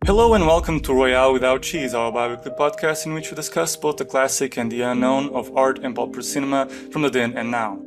Hello and welcome to Royale Without Cheese, our bi-weekly podcast in which we discuss both the classic and the unknown of art and popular cinema from the then and now.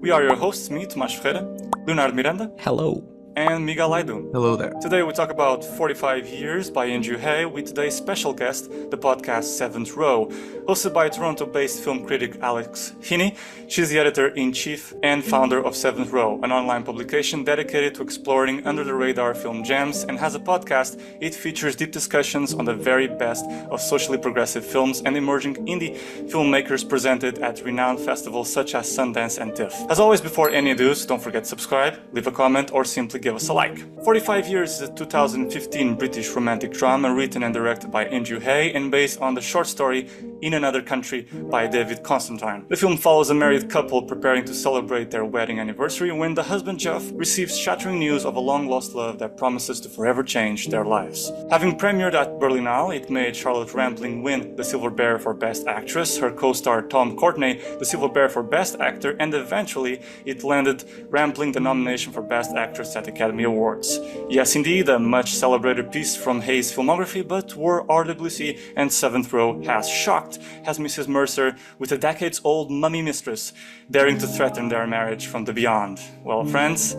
We are your hosts, me, Tomás Ferreira, Leonardo Miranda, Hello. and Miguel Aido. Hello there. Today we talk about 45 Years by Andrew Haigh with today's special guest, the podcast Seventh Row, hosted by Toronto-based film critic Alex Heeney. She's the editor-in-chief and founder of Seventh Row, an online publication dedicated to exploring under-the-radar film gems, and has a podcast. It features deep discussions on the very best of socially progressive films and emerging indie filmmakers presented at renowned festivals such as Sundance and TIFF. As always, before any ado, don't forget to subscribe, leave a comment, or simply give us a like. 45 Years is a 2015 British romantic drama written and directed by Andrew Haigh and based on the short story In Another Country by David Constantine. The film follows a married couple preparing to celebrate their wedding anniversary when the husband Jeff receives shattering news of a long-lost love that promises to forever change their lives. Having premiered at Berlinale, it made Charlotte Rampling win the Silver Bear for Best Actress, her co-star Tom Courtenay the Silver Bear for Best Actor, and eventually it landed Rampling the nomination for Best Actress at Academy Awards. Yes, indeed, a much celebrated piece from Haig's filmography, but where RWC and Seventh Row has shocked has Mrs. Mercer with a decades-old mummy mistress daring to threaten their marriage from the beyond. Well, friends,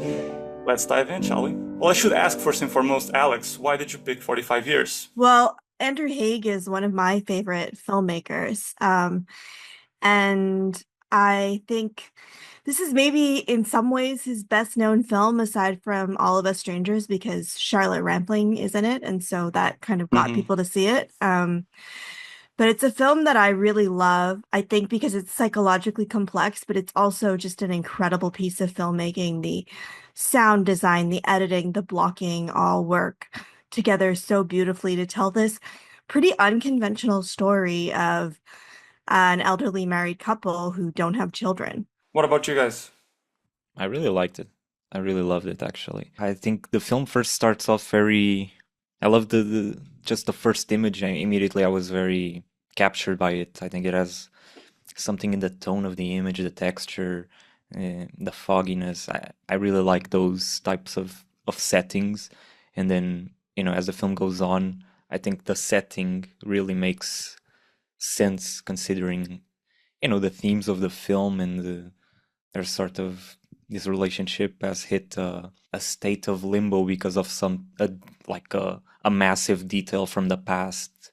let's dive in, shall we? Well, I should ask first and foremost, Alex, why did you pick 45 Years? Well, Andrew Haigh is one of my favorite filmmakers. And I think this is maybe in some ways his best known film aside from All of Us Strangers because Charlotte Rampling is in it. And so that kind of got people to see it. But it's a film that I really love, I think, because it's psychologically complex, but it's also just an incredible piece of filmmaking. The sound design, the editing, the blocking all work together so beautifully to tell this pretty unconventional story of an elderly married couple who don't have children. What about you guys? I really liked it. I really loved it, actually. I think the film first starts off very... I love just the first image. Immediately I was very captured by it. I think it has something in the tone of the image, the texture, the fogginess. I really like those types of settings. And then, as the film goes on, I think the setting really makes sense considering, the themes of the film and there's sort of this relationship has hit a state of limbo because of a massive detail from the past,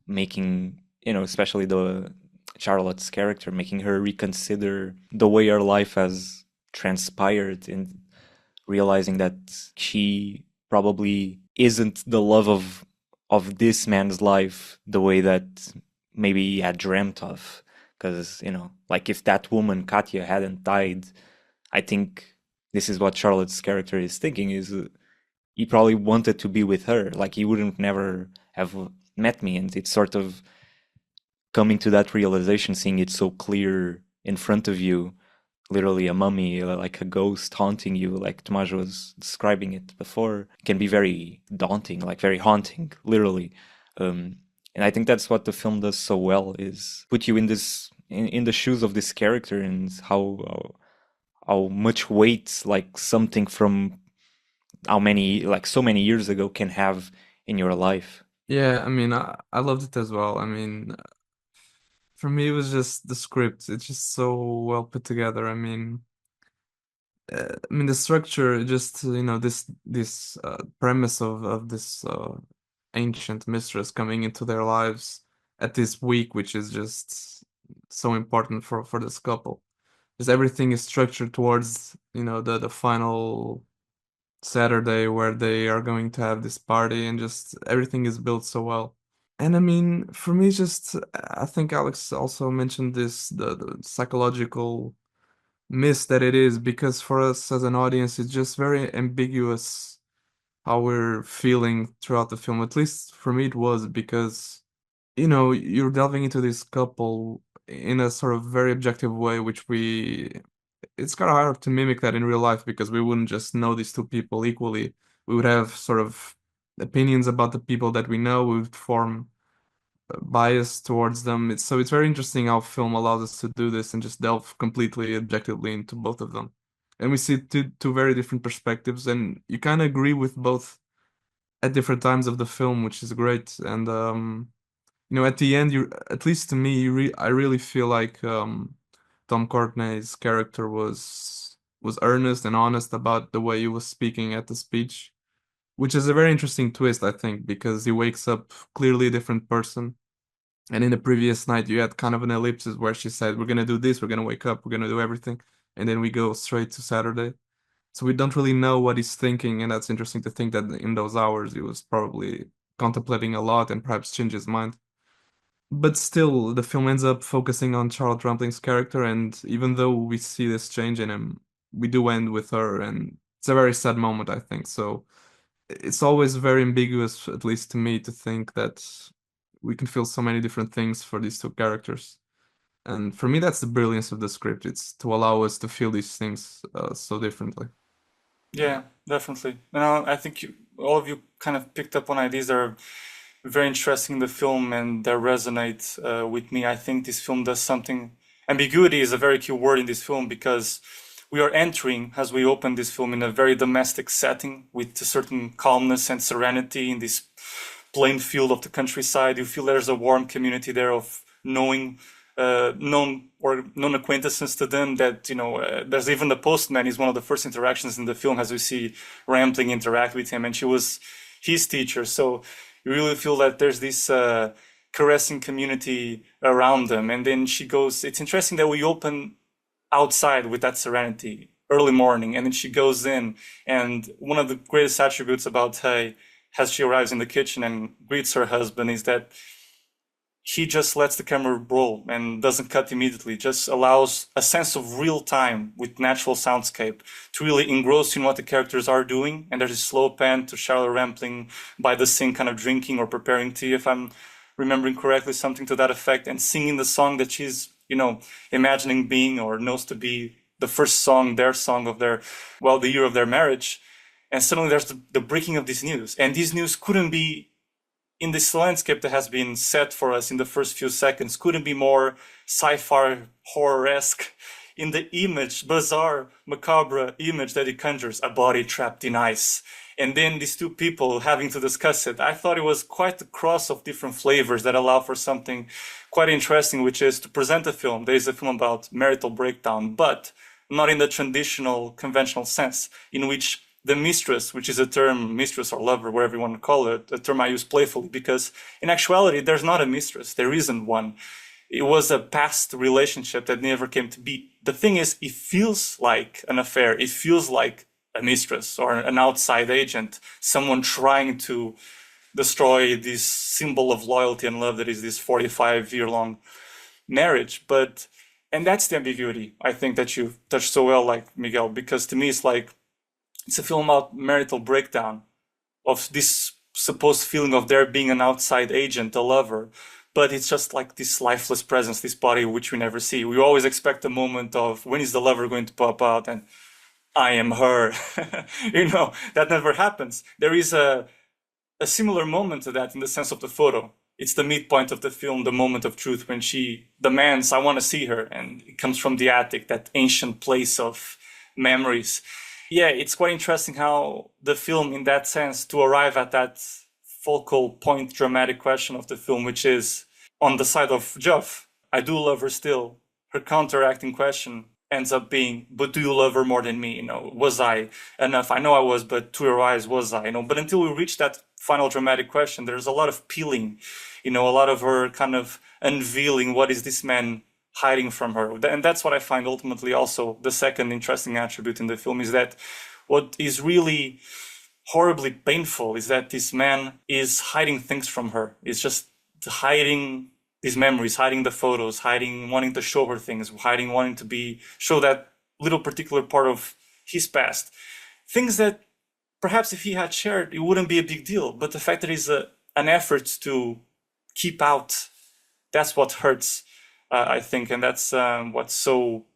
making, especially the Charlotte's character, making her reconsider the way her life has transpired and realizing that she probably isn't the love of this man's life the way that maybe he had dreamt of. Because, if that woman, Katya, hadn't died, I think this is what Charlotte's character is thinking, is he probably wanted to be with her. Like, he wouldn't never have met me. And it's sort of coming to that realization, seeing it so clear in front of you, literally a mummy, like a ghost haunting you, like Tomás was describing it before, can be very daunting, like very haunting, literally. And I think that's what the film does so well, is put you in the shoes of this character and how much weight like something from so many years ago can have in your life. Yeah, I mean, I loved it as well. I mean, for me, it was just the script. It's just so well put together. The structure, just this premise of this ancient mistress coming into their lives at this week, which is just so important for this couple. Because everything is structured towards the final Saturday where they are going to have this party, and just everything is built so well. And I mean, for me, just I think Alex also mentioned this the psychological miss that it is, because for us as an audience, it's just very ambiguous how we're feeling throughout the film. At least for me, it was, because you're delving into this couple in a sort of very objective way, which it's kind of hard to mimic that in real life because we wouldn't just know these two people equally. We would have sort of opinions about the people that we know. We would form a bias towards them. It's very interesting how film allows us to do this and just delve completely objectively into both of them. And we see two very different perspectives, and you kind of agree with both at different times of the film, which is great. And at the end, at least to me, I really feel like Tom Courtenay's character was earnest and honest about the way he was speaking at the speech, which is a very interesting twist, I think, because he wakes up clearly a different person. And in the previous night, you had kind of an ellipsis where she said, "We're gonna do this, we're gonna wake up, we're gonna do everything," and then we go straight to Saturday. So we don't really know what he's thinking, and that's interesting to think that in those hours he was probably contemplating a lot and perhaps changed his mind. But still, the film ends up focusing on Charlotte Rampling's character, and even though we see this change in him, we do end with her, and it's a very sad moment, I think. So it's always very ambiguous, at least to me, to think that we can feel so many different things for these two characters. And for me, that's the brilliance of the script. It's to allow us to feel these things so differently. Yeah, definitely. Now, I think all of you kind of picked up on ideas that are very interesting in the film and that resonate with me. I think this film does something. Ambiguity is a very key word in this film because we are entering, as we open this film, in a very domestic setting with a certain calmness and serenity in this plain field of the countryside. You feel there's a warm community there of known acquaintances to them, that there's even the postman is one of the first interactions in the film, as we see Rampling interact with him, and she was his teacher. So you really feel that there's this caressing community around them. And then she goes, it's interesting that we open outside with that serenity, early morning, and then she goes in, and one of the greatest attributes about Haigh, as she arrives in the kitchen and greets her husband, is that he just lets the camera roll and doesn't cut immediately, just allows a sense of real time with natural soundscape to really engross you in what the characters are doing. And there's a slow pan to Charlotte Rampling by the sink, kind of drinking or preparing tea, if I'm remembering correctly, something to that effect, and singing the song that she's, imagining being or knows to be the first song, their song of the year of their marriage. And suddenly there's the breaking of this news. And this news couldn't be, in this landscape that has been set for us in the first few seconds, couldn't be more sci-fi horror-esque in the image, bizarre, macabre image that it conjures, a body trapped in ice. And then these two people having to discuss it. I thought it was quite a cross of different flavors that allow for something quite interesting, which is to present a film. There is a film about marital breakdown, but not in the traditional, conventional sense, in which the mistress, which is a term, mistress or lover, whatever you want to call it, a term I use playfully, because in actuality, there's not a mistress. There isn't one. It was a past relationship that never came to be. The thing is, it feels like an affair. It feels like a mistress or an outside agent, someone trying to destroy this symbol of loyalty and love that is this 45-year-long marriage. And that's the ambiguity, I think, that you touched so well, like Miguel, because to me, it's a film about marital breakdown, of this supposed feeling of there being an outside agent, a lover, but it's just like this lifeless presence, this body which we never see. We always expect a moment of when is the lover going to pop out and I am her. That never happens. There is a similar moment to that in the sense of the photo. It's the midpoint of the film, the moment of truth, when she demands, I want to see her, and it comes from the attic, that ancient place of memories. Yeah, it's quite interesting how the film, in that sense, to arrive at that focal point, dramatic question of the film, which is on the side of Geoff, I do love her still. Her counteracting question ends up being, but do you love her more than me? Was I enough? I know I was, but to your eyes, was I? But until we reach that final dramatic question, there's a lot of peeling, a lot of her kind of unveiling what is this man hiding from her. And that's what I find ultimately also the second interesting attribute in the film, is that what is really horribly painful is that this man is hiding things from her. It's just hiding these memories, hiding the photos, hiding wanting to show her things, hiding wanting to show that little particular part of his past. Things that perhaps if he had shared, it wouldn't be a big deal. But the fact that it's an effort to keep out, that's what hurts, I think. And that's what's so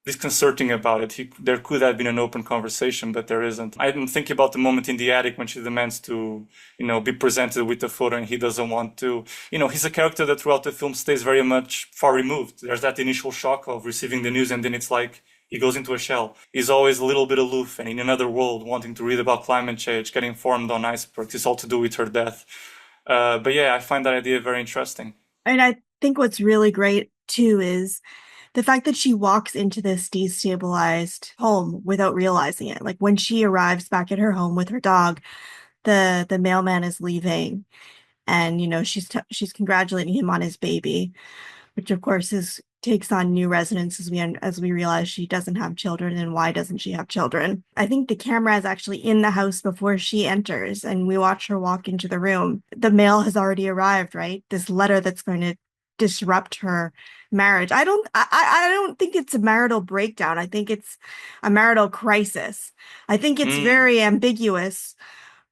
disconcerting about it. There could have been an open conversation, but there isn't. I'm thinking about the moment in the attic when she demands to, be presented with the photo and he doesn't want to. He's a character that throughout the film stays very much far removed. There's that initial shock of receiving the news, and then it's like he goes into a shell. He's always a little bit aloof and in another world, wanting to read about climate change, getting formed on icebergs. It's all to do with her death. But yeah, I find that idea very interesting. And I think what's really great too is the fact that she walks into this destabilized home without realizing it. Like when she arrives back at her home with her dog, the mailman is leaving, and she's congratulating him on his baby, which of course takes on new resonance as we realize she doesn't have children, and why doesn't she have children. I think the camera is actually in the house before she enters, and we watch her walk into the room. The mail has already arrived, right? This letter that's going to disrupt her marriage. I don't think it's a marital breakdown. I think it's a marital crisis. I think it's very ambiguous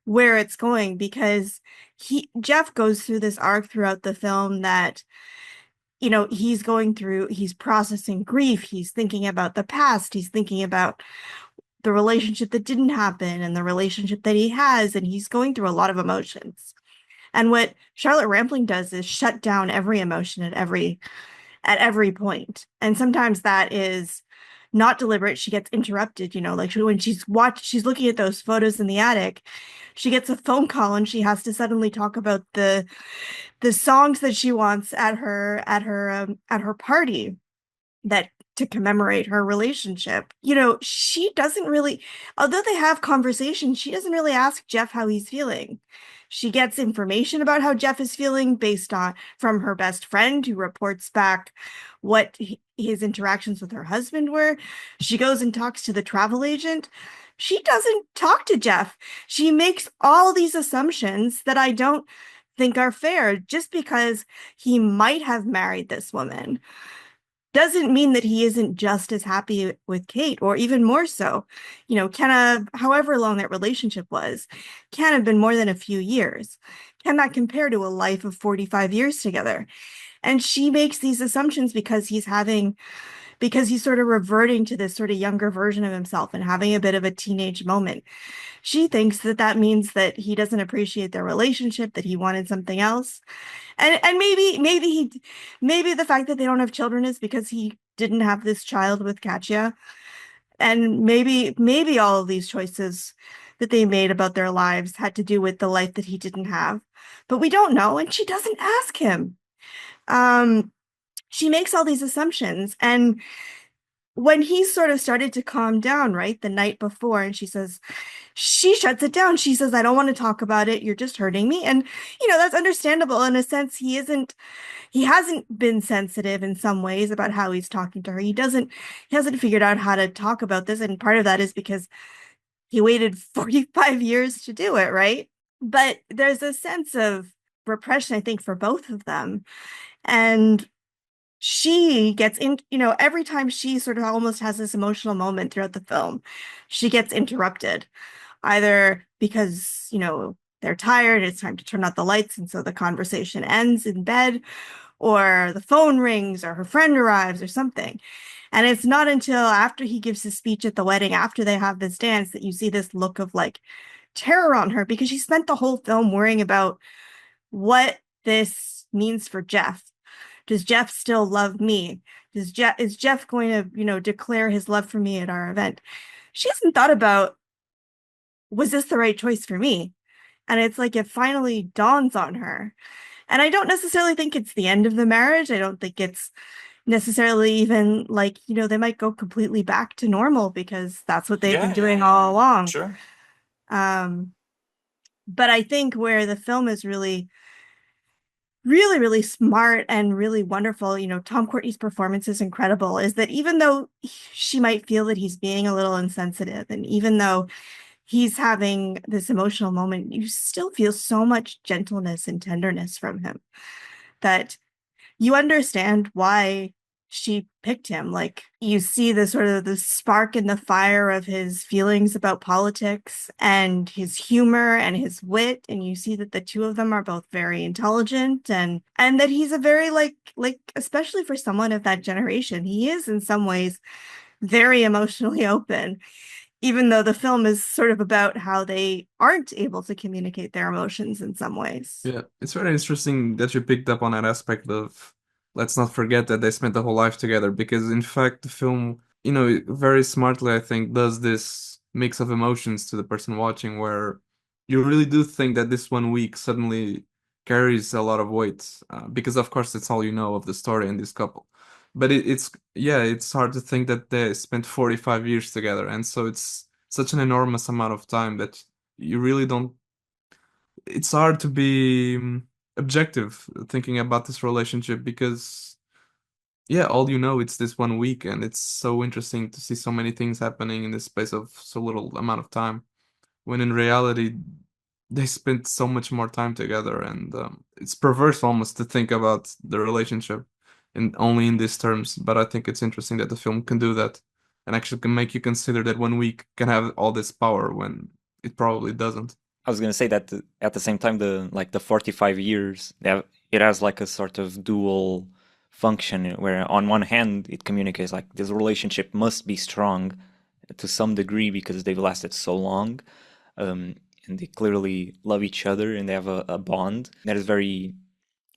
where it's going, because Jeff goes through this arc throughout the film that he's processing grief, he's thinking about the past, he's thinking about the relationship that didn't happen and the relationship that he has, and he's going through a lot of emotions. And what Charlotte Rampling does is shut down every emotion at every point. And sometimes that is not deliberate. She gets interrupted, like when she's looking at those photos in the attic, she gets a phone call and she has to suddenly talk about the songs that she wants at her party that to commemorate her relationship. She doesn't really, although they have conversations, she doesn't really ask Jeff how he's feeling. She gets information about how Jeff is feeling from her best friend, who reports back what his interactions with her husband were. She goes and talks to the travel agent. She doesn't talk to Jeff. She makes all these assumptions that I don't think are fair. Just because he might have married this woman doesn't mean that he isn't just as happy with Kate, or even more so. However long that relationship was, can have been more than a few years. Can that compare to a life of 45 years together? And she makes these assumptions because he's sort of reverting to this sort of younger version of himself and having a bit of a teenage moment. She thinks that means that he doesn't appreciate their relationship, that he wanted something else. And maybe the fact that they don't have children is because he didn't have this child with Katya. And maybe all of these choices that they made about their lives had to do with the life that he didn't have. But we don't know, and she doesn't ask him. She makes all these assumptions, and when he sort of started to calm down, right, the night before, and she shuts it down. She says, I don't want to talk about it. You're just hurting me. And, that's understandable. In a sense, he hasn't been sensitive in some ways about how he's talking to her. He hasn't figured out how to talk about this. And part of that is because he waited 45 years to do it, right? But there's a sense of repression, I think, for both of them. And she gets in, every time she sort of almost has this emotional moment throughout the film, she gets interrupted, either because, they're tired, it's time to turn out the lights, and so the conversation ends in bed, or the phone rings, or her friend arrives, or something. And it's not until after he gives his speech at the wedding, after they have this dance, that you see this look of like terror on her, because she spent the whole film worrying about what this means for Jeff. Does Jeff still love me? Is Jeff going to, declare his love for me at our event? She hasn't thought about, was this the right choice for me? And it's like it finally dawns on her. And I don't necessarily think it's the end of the marriage. I don't think it's necessarily even like, they might go completely back to normal, because that's what they've been doing all along. Sure. But I think where the film is really, really smart and really wonderful, Tom Courtenay's performance is incredible, is that even though she might feel that he's being a little insensitive, and even though he's having this emotional moment, you still feel so much gentleness and tenderness from him that you understand why she picked him. Like, you see the sort of the spark in the fire of his feelings about politics and his humor and his wit, and you see that the two of them are both very intelligent, and that he's a very like especially for someone of that generation, he is in some ways very emotionally open, even though the film is sort of about how they aren't able to communicate their emotions in some ways. Yeah, it's very interesting that you picked up on that aspect of, let's not forget that they spent the whole life together, because in fact the film very smartly, I think, does this mix of emotions to the person watching, where you really do think that this 1 week suddenly carries a lot of weight, because of course it's all you know of the story and this couple. But it's hard to think that they spent 45 years together, and so it's such an enormous amount of time that you really don't. It's hard to be objective thinking about this relationship, because yeah, all you know, it's this 1 week, and it's so interesting to see so many things happening in the space of so little amount of time, when in reality they spent so much more time together. And it's perverse almost to think about the relationship in only in these terms, but I think it's interesting that the film can do that, and actually can make you consider that 1 week can have all this power when it probably doesn't. I was gonna say that at the same time, the 45 years, it has like a sort of dual function where on one hand it communicates like this relationship must be strong to some degree because they've lasted so long, um, and they clearly love each other and they have a bond that is very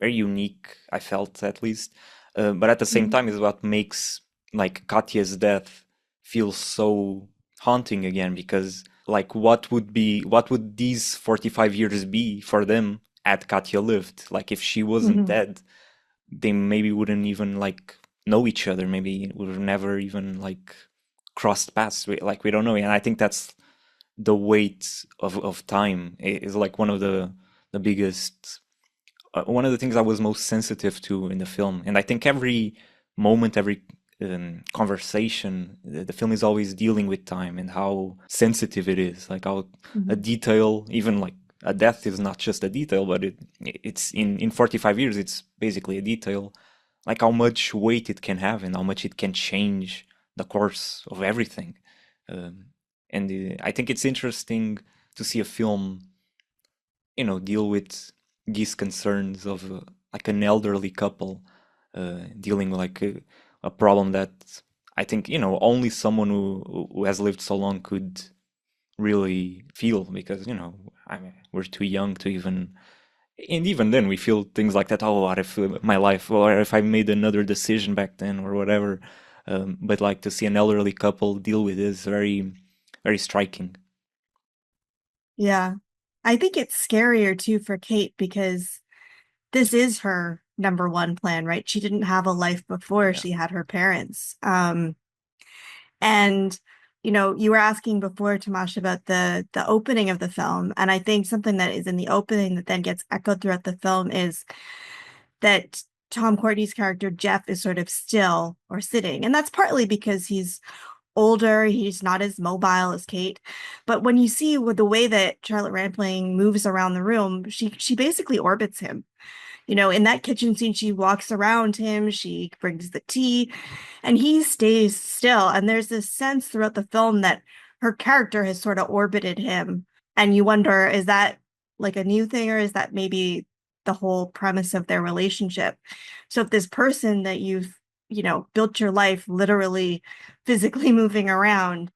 very unique. I felt at least, but at the same Mhm. time is what makes like Katya's death feel so haunting again, because like what would these 45 years be for them had Katya lived? Like if she wasn't Mhm. dead, they maybe wouldn't even like know each other, maybe would have never even like crossed paths. Like we don't know. And I think that's the weight of time is like one of the biggest one of the things I was most sensitive to in the film. And I think every moment, every conversation, the film is always dealing with time and how sensitive it is. Like how a Mhm. detail, even like a death, is not just a detail, but it's in 45 years, it's basically a detail. Like how much weight it can have and how much it can change the course of everything. Um, and I think it's interesting to see a film, deal with these concerns of like an elderly couple dealing with like a problem that I think only someone who has lived so long could really feel, because I mean, we're too young to even, and even then we feel things like that. Oh, what if my life, or if I made another decision back then, or whatever. But like to see an elderly couple deal with this, very very striking. Yeah. I think it's scarier too for Kate because this is her number one plan, right? She didn't have a life before Yeah. she had her parents. And you were asking before, Tomash, about the opening of the film, and I think something that is in the opening that then gets echoed throughout the film is that Tom Courtney's character Jeff is sort of still or sitting, and that's partly because he's older, he's not as mobile as Kate. But when you see with the way that Charlotte Rampling moves around the room, she basically orbits him. In that kitchen scene, she walks around him, she brings the tea, and he stays still. And there's this sense throughout the film that her character has sort of orbited him. And you wonder, is that like a new thing, or is that maybe the whole premise of their relationship? So if this person that you've, built your life literally physically moving around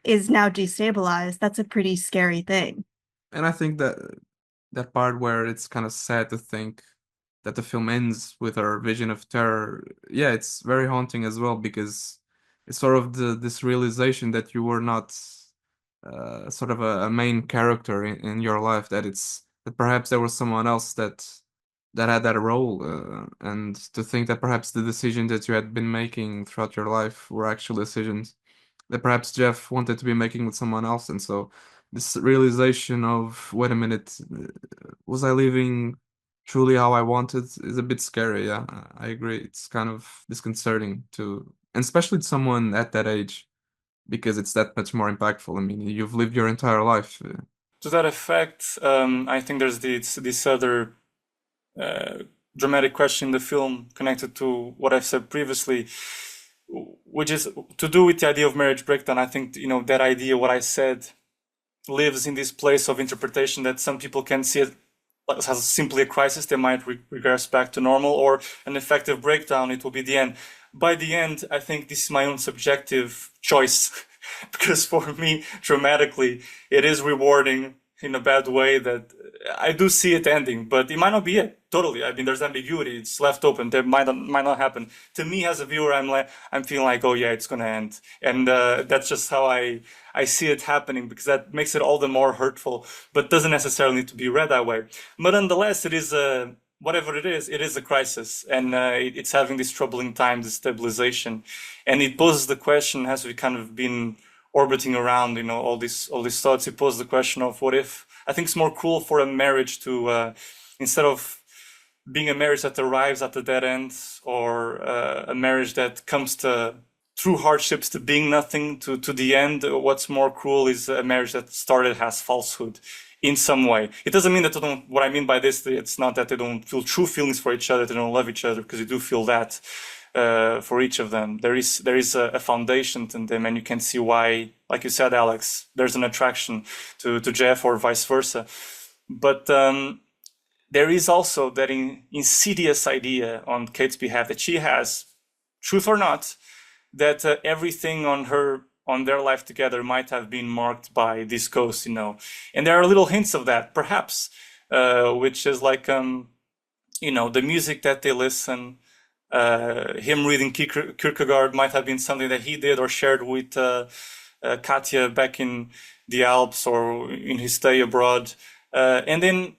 is now destabilized, that's a pretty scary thing. And I think that that part where it's kind of sad to think that the film ends with her vision of terror, yeah, it's very haunting as well, because it's sort of this realization that you were not sort of a main character in your life, that perhaps there was someone else that had that role, and to think that perhaps the decisions that you had been making throughout your life were actual decisions that perhaps Jeff wanted to be making with someone else. And so this realization of, wait a minute, was I living truly how I wanted, is a bit scary. Yeah, I agree. It's kind of disconcerting to, and especially to someone at that age, because it's that much more impactful. I mean, you've lived your entire life. To that effect, I think there's this other dramatic question in the film connected to what I've said previously, which is to do with the idea of marriage breakdown. I think that idea, what I said, lives in this place of interpretation that some people can see it as simply a crisis. They might regress back to normal, or an effective breakdown. It will be the end. By the end, I think this is my own subjective choice, because for me, dramatically, it is rewarding in a bad way that I do see it ending, but it might not be it totally. I mean, there's ambiguity; it's left open. There might not happen. To me, as a viewer, I'm feeling like, oh yeah, it's gonna end, and that's just how I see it happening, because that makes it all the more hurtful, but doesn't necessarily need to be read that way. But nonetheless, it is a whatever it is a crisis, and it's having this troubling time, this stabilization, and it poses the question, as we kind of been orbiting around, all these thoughts. It poses the question of what if. I think it's more cruel for a marriage to instead of being a marriage that arrives at the dead end, or a marriage that comes to through hardships to being nothing to the end. What's more cruel is a marriage that started as falsehood in some way. It doesn't mean that they don't. What I mean by this, it's not that they don't feel true feelings for each other, they don't love each other, because they do feel that. For each of them, there is a foundation to them, and you can see why, like you said, Alex, there's an attraction to Jeff, or vice versa. But there is also that insidious idea on Kate's behalf that she has, truth or not, that everything on their life together might have been marked by this ghost, and there are little hints of that, perhaps, which is like the music that they listen. Him reading Kierkegaard might have been something that he did or shared with Katya back in the Alps or in his stay abroad. And then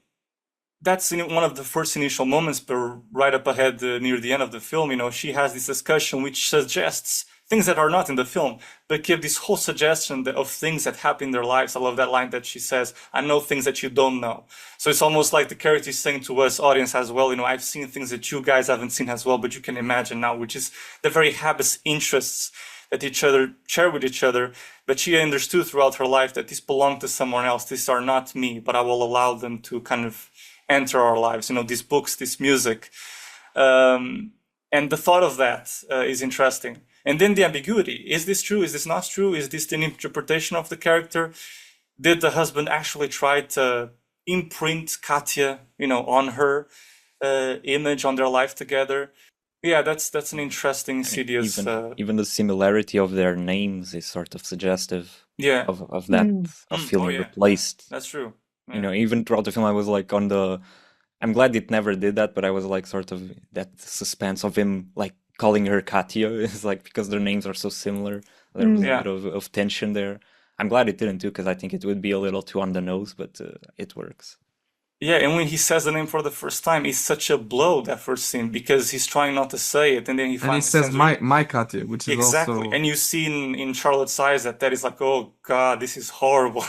that's in one of the first initial moments, but right up ahead near the end of the film, she has this discussion which suggests things that are not in the film, but give this whole suggestion of things that happen in their lives. I love that line that she says, I know things that you don't know. So it's almost like the character is saying to us, audience, as well, I've seen things that you guys haven't seen as well, but you can imagine now, which is the very habits, interests that each other share with each other. But she understood throughout her life that this belonged to someone else. These are not me, but I will allow them to kind of enter our lives, these books, this music. And the thought of that is interesting. And then the ambiguity. Is this true? Is this not true? Is this an interpretation of the character? Did the husband actually try to imprint Katya, on her image, on their life together? Yeah, that's an interesting, insidious... Even the similarity of their names is sort of suggestive of that, of feeling replaced. That's true. Yeah. Even throughout the film, I was like I'm glad it never did that, but I was like sort of that suspense of him like calling her Katya is like, because their names are so similar, there was a bit of tension there. I'm glad it didn't do, because I think it would be a little too on the nose, but it works. Yeah, and when he says the name for the first time, it's such a blow, that first scene, because he's trying not to say it, and then he says my Katya, which is exactly. And you see in Charlotte's eyes that is like, oh God, this is horrible.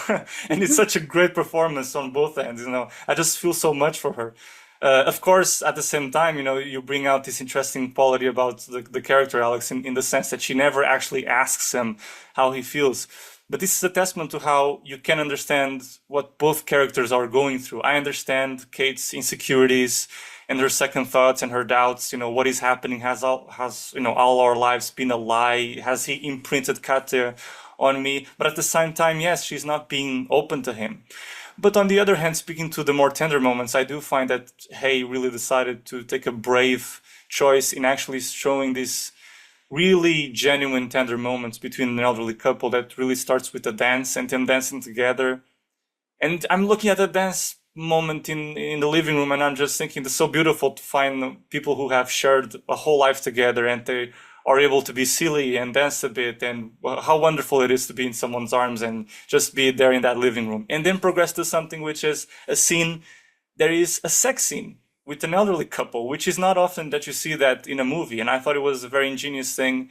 And it's such a great performance on both ends, I just feel so much for her. Of course, at the same time, you bring out this interesting quality about the character, Alex, in the sense that she never actually asks him how he feels. But this is a testament to how you can understand what both characters are going through. I understand Kate's insecurities and her second thoughts and her doubts. What is happening? Has all our lives been a lie? Has he imprinted Katya on me? But at the same time, yes, she's not being open to him. But on the other hand, speaking to the more tender moments, I do find that Haigh really decided to take a brave choice in actually showing these really genuine, tender moments between an elderly couple that really starts with a dance and them dancing together. And I'm looking at a dance moment in the living room, and I'm just thinking it's so beautiful to find people who have shared a whole life together and they are able to be silly and dance a bit, and how wonderful it is to be in someone's arms and just be there in that living room. And then progress to something which is a scene, there is a sex scene with an elderly couple, which is not often that you see that in a movie. And I thought it was a very ingenious thing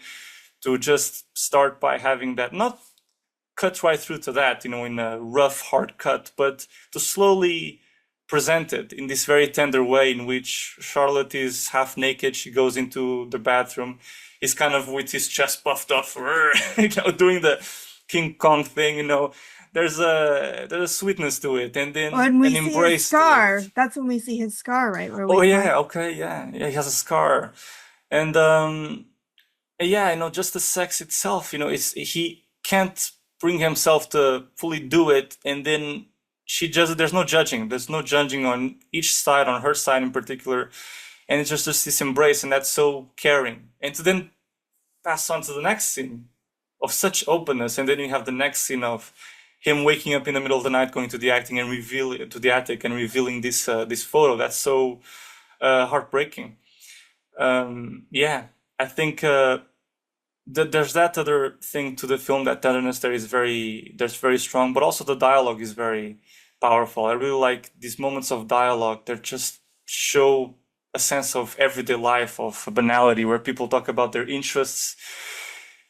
to just start by having that, not cut right through to that, in a rough, hard cut, but to slowly present it in this very tender way in which Charlotte is half naked. She goes into the bathroom. He's kind of with his chest puffed up, doing the King Kong thing, There's a sweetness to it, and then when we an see embrace his scar, that's when we see his scar, right? He has a scar, and just the sex itself, he can't bring himself to fully do it, and then there's no judging on each side, on her side in particular, and it's just this embrace, and that's so caring, and to then pass on to the next scene of such openness, and then you have the next scene of him waking up in the middle of the night, going to the attic and revealing this this photo. That's so heartbreaking. Yeah, I think there's that other thing to the film, that tenderness there is that's very strong, but also the dialogue is very powerful. I really like these moments of dialogue that just show a sense of everyday life, of banality, where people talk about their interests,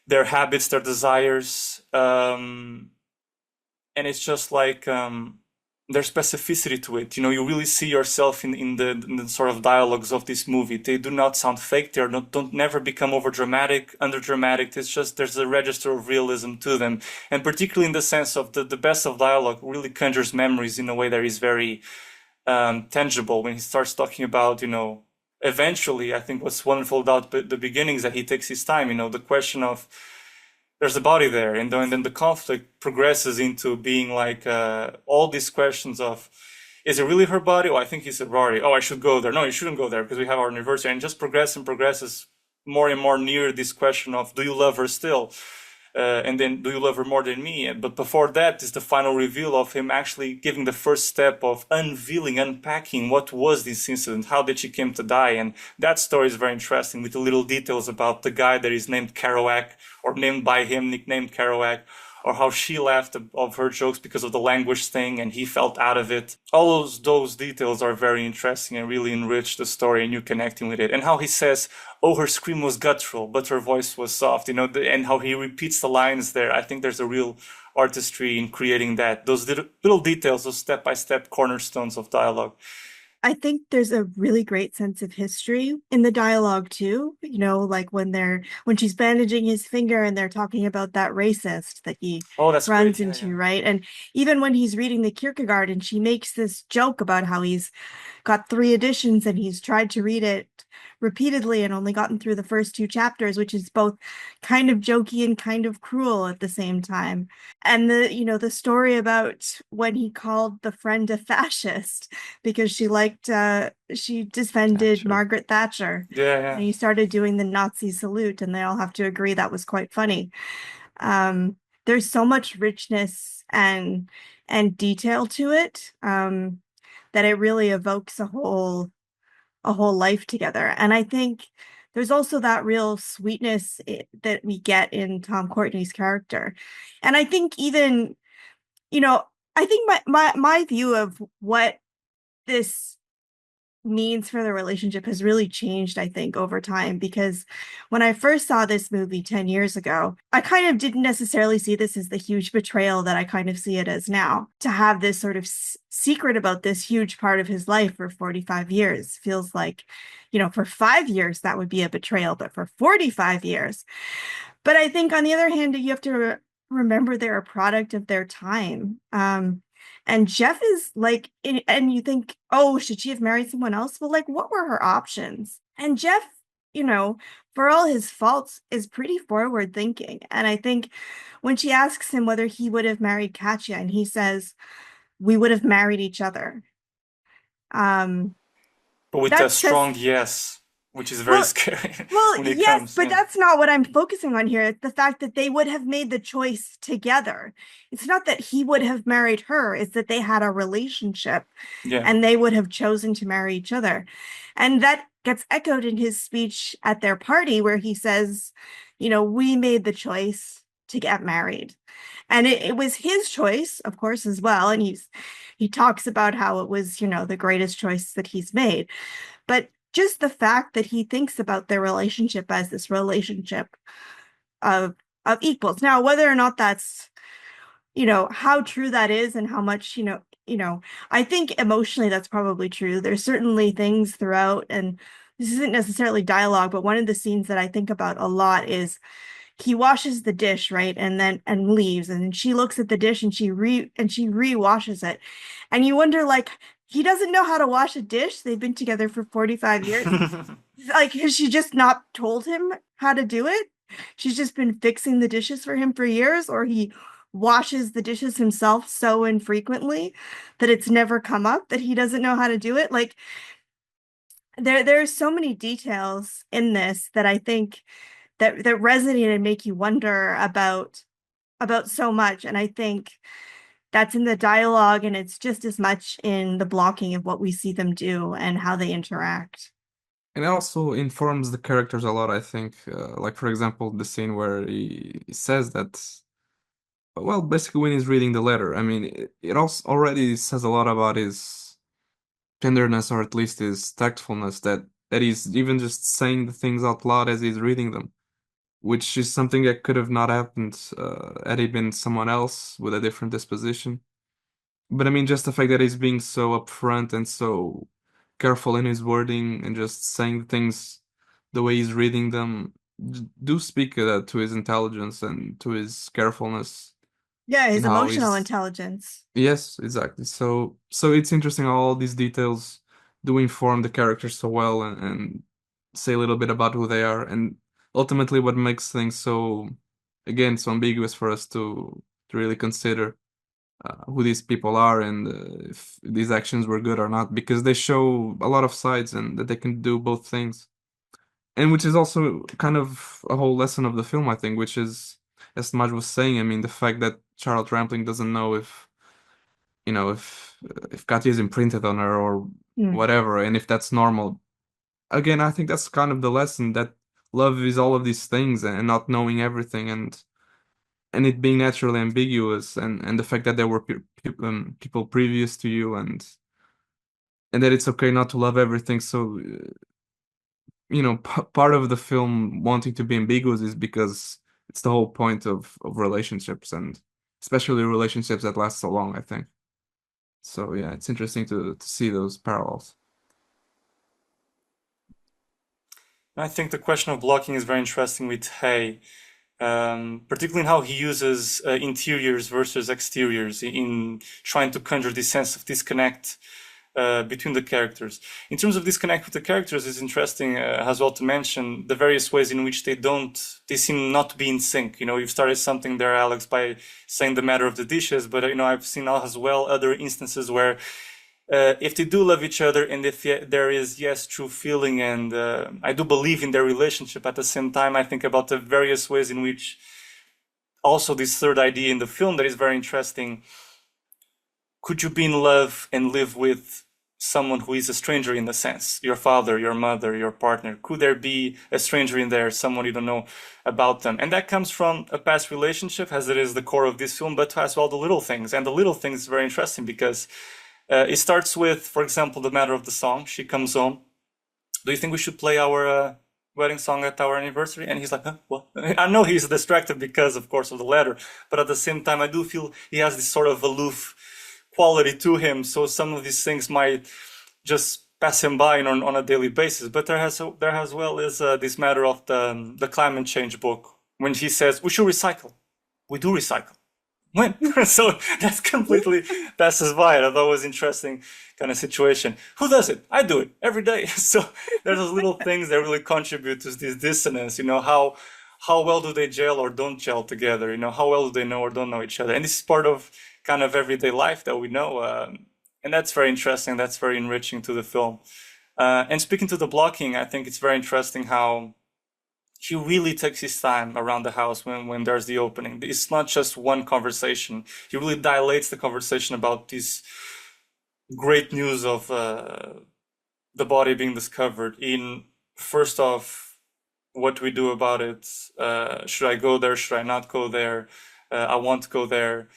their habits, their desires, and it's just like there's specificity to it. You know, you really see yourself in the sort of dialogues of this movie. They do not sound fake. They are not, don't never become over dramatic, under dramatic. It's just there's a register of realism to them, and particularly in the sense of the best of dialogue really conjures memories in a way that is very tangible. When he starts talking about, you know, eventually, I think what's wonderful about the beginnings that he takes his time. You know, the question of there's a body there, and then the conflict progresses into being like all these questions of, is it really her body? Oh, I think it's her body. Oh, I should go there. No, you shouldn't go there because we have our anniversary, and just progresses more and more near this question of, do you love her still? And then, do you love her more than me? But before that is the final reveal of him actually giving the first step of unveiling, unpacking what was this incident, how did she came to die, and that story is very interesting with the little details about the guy that is named Kerouac, or named by him, nicknamed Kerouac, or how she laughed of her jokes because of the language thing and he felt out of it. All those details are very interesting and really enrich the story and you connecting with it. And how he says, oh, her scream was guttural, but her voice was soft, you know, and how he repeats the lines there. I think there's a real artistry in creating that. Those little details, those step-by-step cornerstones of dialogue. I think there's a really great sense of history in the dialogue too. You know, like when she's bandaging his finger and they're talking about that racist that he runs great. into, Yeah. right? And even when he's reading the Kierkegaard and she makes this joke about how he's got 3 editions and he's tried to read it repeatedly and only gotten through the first 2 chapters, which is both kind of jokey and kind of cruel at the same time. And the story about when he called the friend a fascist because she defended Thatcher. Margaret Thatcher. Yeah. And he started doing the Nazi salute, and they all have to agree that was quite funny. There's so much richness and detail to it that it really evokes a whole life together. And I think there's also that real sweetness that we get in Tom Courtenay's character. And I think even, I think my view of what this means for the relationship has really changed, I think, over time, because when I first saw this movie 10 years ago, I kind of didn't necessarily see this as the huge betrayal that I kind of see it as now. To have this sort of secret about this huge part of his life for 45 years feels like, for 5 years that would be a betrayal, but for 45 years. But I think on the other hand, you have to remember they're a product of their time. And Jeff is like, and you think, oh, should she have married someone else? Well, like, what were her options? And Jeff, for all his faults, is pretty forward thinking. And I think when she asks him whether he would have married Katya, and he says, we would have married each other. But with a strong yes, which is very scary. Well, yes, but that's not what I'm focusing on here. It's the fact that they would have made the choice together. It's not that he would have married her. It's that they had a relationship and they would have chosen to marry each other. And that gets echoed in his speech at their party where he says, we made the choice to get married. And it was his choice, of course, as well. And he talks about how it was, the greatest choice that he's made. But just the fact that he thinks about their relationship as this relationship of equals. Now, whether or not that's, how true that is and how much, I think emotionally that's probably true. There's certainly things throughout, and this isn't necessarily dialogue, but one of the scenes that I think about a lot is he washes the dish, right? And leaves, and she looks at the dish and she re-washes it. And you wonder, like, he doesn't know how to wash a dish. They've been together for 45 years. Like, has she just not told him how to do it? She's just been fixing the dishes for him for years, or he washes the dishes himself so infrequently that it's never come up that he doesn't know how to do it. Like, there are so many details in this that I think that resonate and make you wonder about so much. And I think that's in the dialogue, and it's just as much in the blocking of what we see them do and how they interact. And it also informs the characters a lot, I think. Like, for example, the scene where he says that, well, basically when he's reading the letter, I mean, it also already says a lot about his tenderness, or at least his tactfulness, that he's even just saying the things out loud as he's reading them, which is something that could have not happened had he been someone else with a different disposition. But I mean, just the fact that he's being so upfront and so careful in his wording and just saying things the way he's reading them do speak to his intelligence and to his carefulness Yeah, in his how emotional he's. intelligence. Yes, exactly. So it's interesting how all these details do inform the characters so well, and say a little bit about who they are, and ultimately what makes things so, again, so ambiguous for us to really consider who these people are, and if these actions were good or not, because they show a lot of sides and that they can do both things. And which is also kind of a whole lesson of the film, I think, which is, as Maj was saying, I mean, the fact that Charlotte Rampling doesn't know if, if Katya is imprinted on her or whatever, and if that's normal. Again, I think that's kind of the lesson, that love is all of these things and not knowing everything, and it being naturally ambiguous, and the fact that there were people previous to you, and that it's okay not to love everything. So part of the film wanting to be ambiguous is because it's the whole point of relationships, and especially relationships that last so long, I think. So yeah, it's interesting to see those parallels. I think the question of blocking is very interesting with Hay, particularly in how he uses interiors versus exteriors in trying to conjure this sense of disconnect between the characters. In terms of disconnect with the characters, it's interesting as well to mention the various ways in which they seem not to be in sync. You've started something there, Alex, by saying the matter of the dishes, but I've seen as well other instances where if they do love each other, and if there is, yes, true feeling, and I do believe in their relationship, at the same time, I think about the various ways in which also this third idea in the film that is very interesting. Could you be in love and live with someone who is a stranger in the sense? Your father, your mother, your partner. Could there be a stranger in there, someone you don't know about them? And that comes from a past relationship, as it is the core of this film, but as well the little things. And the little things is very interesting because it starts with, for example, the matter of the song. She comes home. Do you think we should play our wedding song at our anniversary? And he's like, huh, what? I know he's distracted because, of course, of the letter, but at the same time, I do feel he has this sort of aloof quality to him. So some of these things might just pass him by on a daily basis. But there as well is this matter of the climate change book, when he says we should recycle. We do recycle. When? So that's completely passes by. I thought it was interesting kind of situation. Who does it? I do it every day. So there's those little things that really contribute to this dissonance. How well do they gel or don't gel together? How well do they know or don't know each other? And this is part of kind of everyday life that we know. And that's very interesting. That's very enriching to the film. And speaking to the blocking, I think it's very interesting how he really takes his time around the house when there's the opening. It's not just one conversation. He really dilates the conversation about this great news of the body being discovered. In first off, what we do about it. Should I go there? Should I not go there? I want to go there.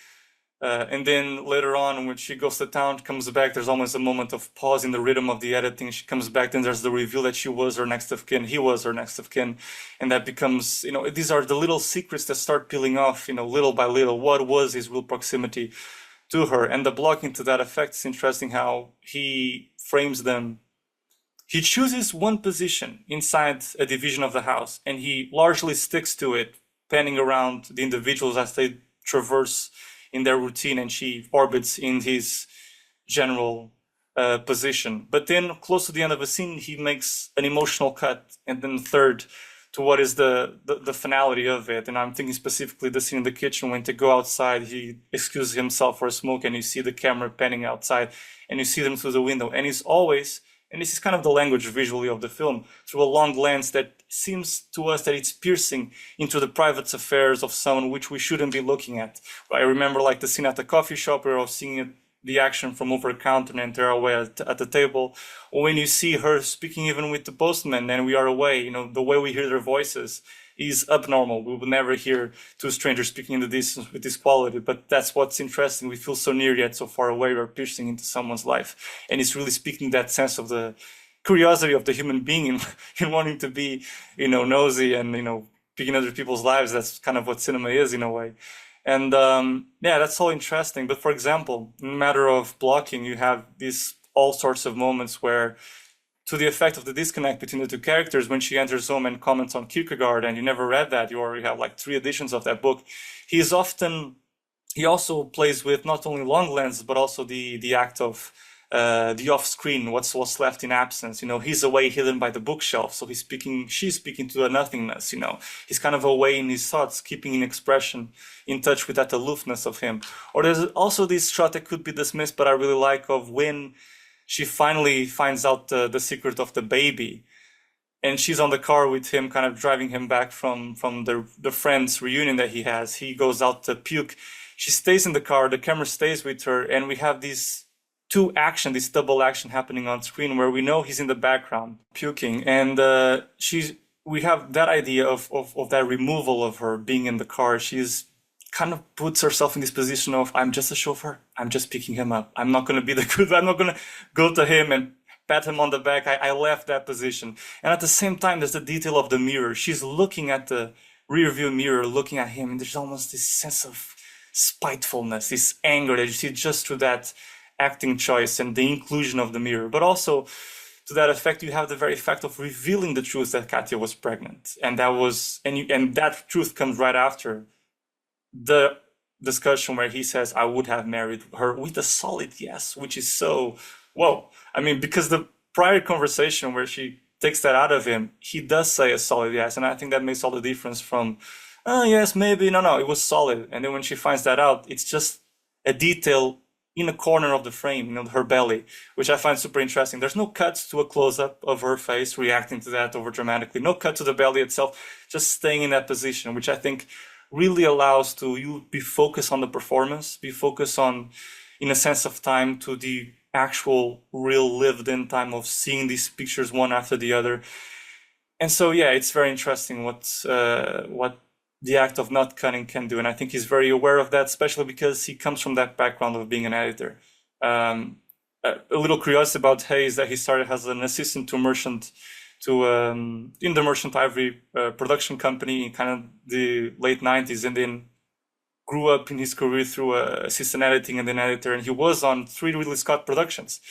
And then later on, when she goes to town, comes back, there's almost a moment of pause in the rhythm of the editing. She comes back, then there's the reveal that she was her next of kin, he was her next of kin. And that becomes, these are the little secrets that start peeling off, little by little. What was his real proximity to her? And the blocking to that effect is interesting how he frames them. He chooses one position inside a division of the house, and he largely sticks to it, panning around the individuals as they traverse in their routine, and she orbits in his general position. But then close to the end of a scene, he makes an emotional cut, and then third to what is the finality of it. And I'm thinking specifically the scene in the kitchen when they go outside, he excuses himself for a smoke, and you see the camera panning outside, and you see them through the window. And it's always, and this is kind of the language visually of the film, through a long lens that seems to us that it's piercing into the private affairs of someone which we shouldn't be looking at. I remember like the scene at the coffee shop where I was seeing it, the action from over a counter and they're away at the table. Or when you see her speaking even with the postman and we are away, you know, the way we hear their voices is abnormal. We will never hear two strangers speaking in the distance with this quality, but that's what's interesting. We feel so near yet so far away. We're piercing into someone's life. And it's really speaking that sense of the curiosity of the human being in wanting to be, you know, nosy and, you know, picking other people's lives. That's kind of what cinema is in a way. And yeah, that's all interesting. But for example, in the matter of blocking, you have these all sorts of moments where, to the effect of the disconnect between the two characters, when she enters home and comments on Kierkegaard, and you never read that, you already have like 3 editions of that book. He also plays with not only long lenses, but also the act of the off-screen, what's left in absence. You know, he's away hidden by the bookshelf, so she's speaking to a nothingness, you know. He's kind of away in his thoughts, keeping in expression, in touch with that aloofness of him. Or there's also this shot that could be dismissed, but I really like, of when she finally finds out the secret of the baby. And she's on the car with him, kind of driving him back from the friends reunion that he has. He goes out to puke. She stays in the car, the camera stays with her, and we have this double action happening on screen where we know he's in the background puking. And we have that idea of that removal of her being in the car. She's kind of puts herself in this position of, I'm just a chauffeur. I'm just picking him up. I'm not going to be I'm not going to go to him and pat him on the back. I left that position. And at the same time, there's the detail of the mirror. She's looking at the rear view mirror, looking at him. And there's almost this sense of spitefulness, this anger that you see just through that acting choice and the inclusion of the mirror. But also, to that effect, you have the very fact of revealing the truth that Katya was pregnant. And that truth comes right after the discussion where he says, I would have married her, with a solid yes, which is so, whoa. I mean, because the prior conversation where she takes that out of him, he does say a solid yes. And I think that makes all the difference from, oh, yes, maybe, no, it was solid. And then when she finds that out, it's just a detail in a corner of the frame, you know, her belly, which I find super interesting. There's no cuts to a close-up of her face reacting to that over dramatically. No cut to the belly itself, just staying in that position, which I think really allows you be focused on the performance, be focused on, in a sense of time, to the actual real lived-in time of seeing these pictures one after the other. And so, yeah, it's very interesting what the act of not cutting can do. And I think he's very aware of that, especially because he comes from that background of being an editor. A little curiosity about Haigh is that he started as an assistant to Merchant in the Merchant Ivory production company in kind of the late 90s, and then grew up in his career through assistant editing and then editor. And he was on 3 Ridley Scott productions.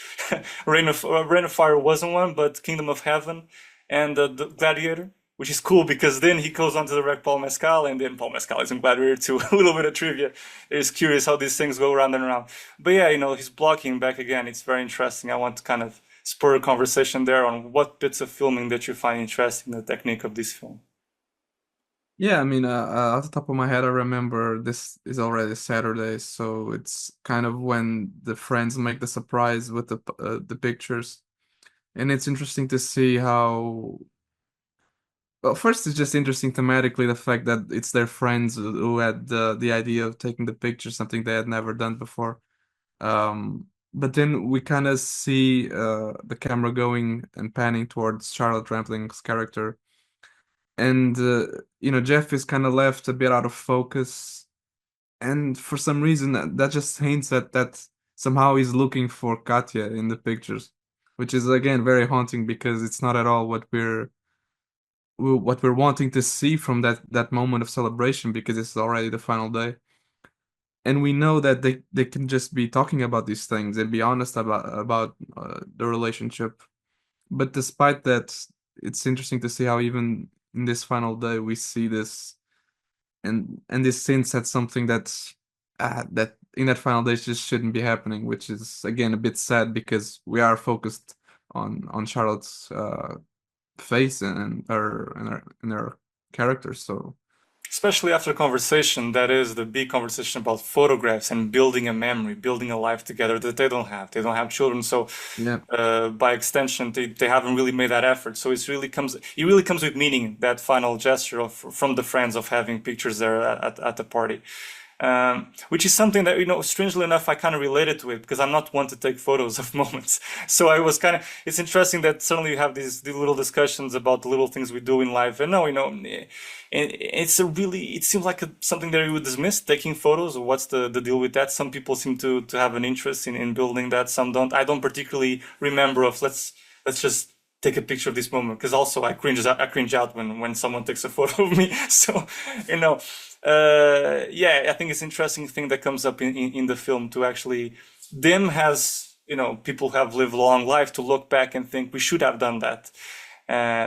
Reign of Fire wasn't one, but Kingdom of Heaven and the Gladiator, which is cool because then he goes on to direct Paul Mescal, and then Paul Mescal is in Gladiator too. A little bit of trivia. It's curious how these things go around and around. But yeah, you know, he's blocking back again. It's very interesting. I want to kind of spur a conversation there on what bits of filming that you find interesting, the technique of this film. Yeah, I mean, off the top of my head, I remember this is already Saturday, so it's kind of when the friends make the surprise with the pictures, and it's interesting to see how. Well, first, it's just interesting thematically the fact that it's their friends who had the idea of taking the picture, something they had never done before. But then we kind of see the camera going and panning towards Charlotte Rampling's character. And, Jeff is kind of left a bit out of focus. And for some reason, that just hints at that somehow he's looking for Katya in the pictures, which is, again, very haunting because it's not at all what we're wanting to see from that moment of celebration, because it's already the final day. And we know that they can just be talking about these things and be honest about the relationship. But despite that, it's interesting to see how even in this final day we see this and this sense that something that in that final day just shouldn't be happening, which is again a bit sad because we are focused on Charlotte's face and her character. So especially after a conversation that is the big conversation about photographs and building a memory, building a life together that they don't have. They don't have children, so Yeah, by extension, they haven't really made that effort. So it really comes with meaning, that final gesture from the friends of having pictures there at the party. Which is something that, strangely enough, I kind of related to it because I'm not one to take photos of moments. So I was it's interesting that suddenly you have these little discussions about the little things we do in life. And no, it seems like something that you would dismiss, taking photos. What's the deal with that? Some people seem to have an interest in building that. Some don't. I don't particularly remember let's just take a picture of this moment, because also I cringe out when someone takes a photo of me. So, yeah, I think it's an interesting thing that comes up in the film, to actually, them has, people have lived a long life to look back and think we should have done that,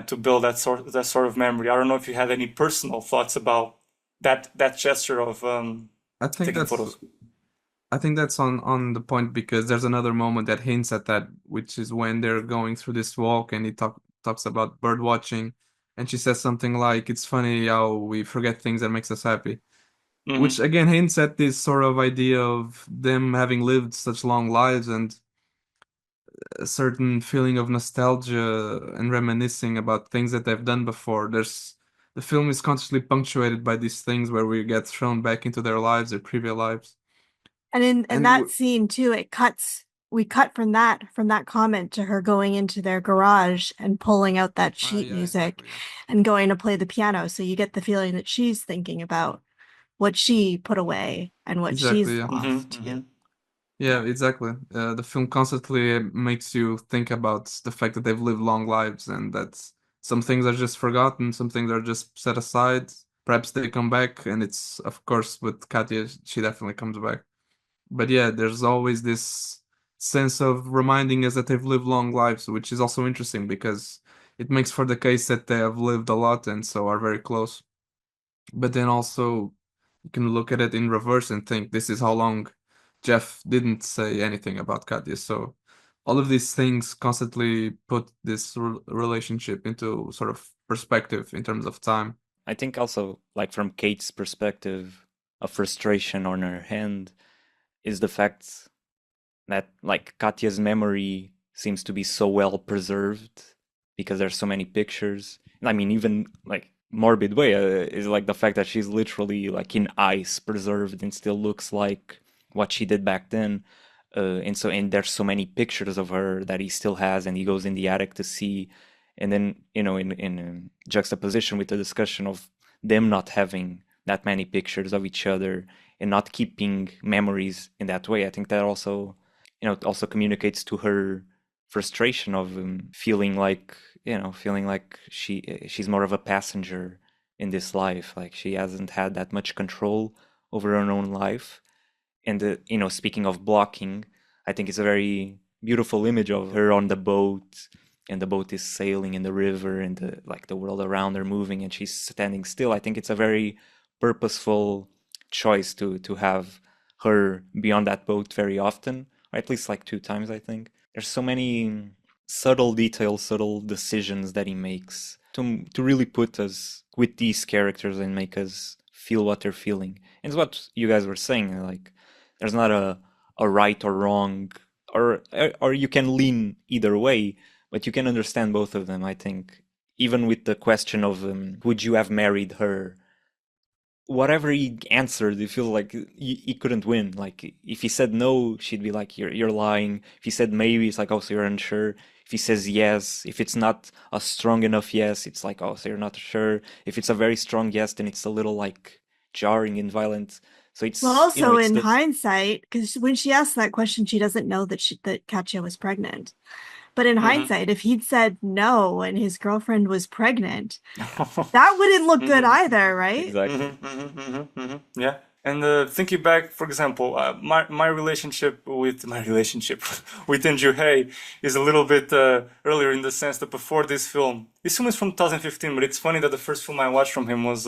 to build that sort of memory. I don't know if you had any personal thoughts about that gesture of I think taking that's photos. I think that's on the point, because there's another moment that hints at that, which is when they're going through this walk and he talks about bird watching, and she says something like, "It's funny how we forget things that makes us happy," which again hints at this sort of idea of them having lived such long lives and a certain feeling of nostalgia and reminiscing about things that they've done before. The film is constantly punctuated by these things where we get thrown back into their lives, their previous lives. And in And that scene too, we cut from that comment to her going into their garage and pulling out that sheet yeah, music exactly, yeah. and going to play the piano. So you get the feeling that she's thinking about what she put away and what Exactly, she's yeah. lost. Yeah, exactly. The film constantly makes you think about the fact that they've lived long lives and that some things are just forgotten, some things are just set aside. Perhaps they come back, and it's, of course, with Katya, she definitely comes back. But yeah, there's always this sense of reminding us that they've lived long lives, which is also interesting because it makes for the case that they have lived a lot and so are very close. But then also, you can look at it in reverse and think this is how long Jeff didn't say anything about Katya. So all of these things constantly put this relationship into sort of perspective in terms of time. I think also, like from Kate's perspective, a frustration on her hand is the fact that like Katya's memory seems to be so well preserved because there's so many pictures. I mean, even like morbid way is like the fact that she's literally like in ice preserved and still looks like what she did back then. And there's so many pictures of her that he still has, and he goes in the attic to see. And then in juxtaposition with the discussion of them not having that many pictures of each other and not keeping memories in that way, I think that also it also communicates to her frustration of feeling like she's more of a passenger in this life, like she hasn't had that much control over her own life. And speaking of blocking, I think it's a very beautiful image of her on the boat, and the boat is sailing in the river, and the world around her moving, and she's standing still. I think it's a very purposeful choice to have her be on that boat very often, or at least like 2 times, I think. There's so many subtle details, subtle decisions that he makes to really put us with these characters and make us feel what they're feeling. And it's what you guys were saying, like there's not a right or wrong, or you can lean either way, but you can understand both of them, I think. Even with the question of would you have married her, whatever he answered, it feels like he couldn't win. Like if he said no, she'd be like, "You're lying." If he said maybe, it's like, "Oh, so you're unsure." If he says yes, if it's not a strong enough yes, it's like, "Oh, so you're not sure." If it's a very strong yes, then it's a little like jarring and violent. So it's Well, also it's in the hindsight, because when she asked that question, she doesn't know that Katya was pregnant. But in hindsight, if he'd said no and his girlfriend was pregnant, that wouldn't look good either, right? exactly. Yeah. And thinking back, for example, my relationship with Andrew Haigh is a little bit earlier, in the sense that before this film is from 2015, but it's funny that the first film I watched from him was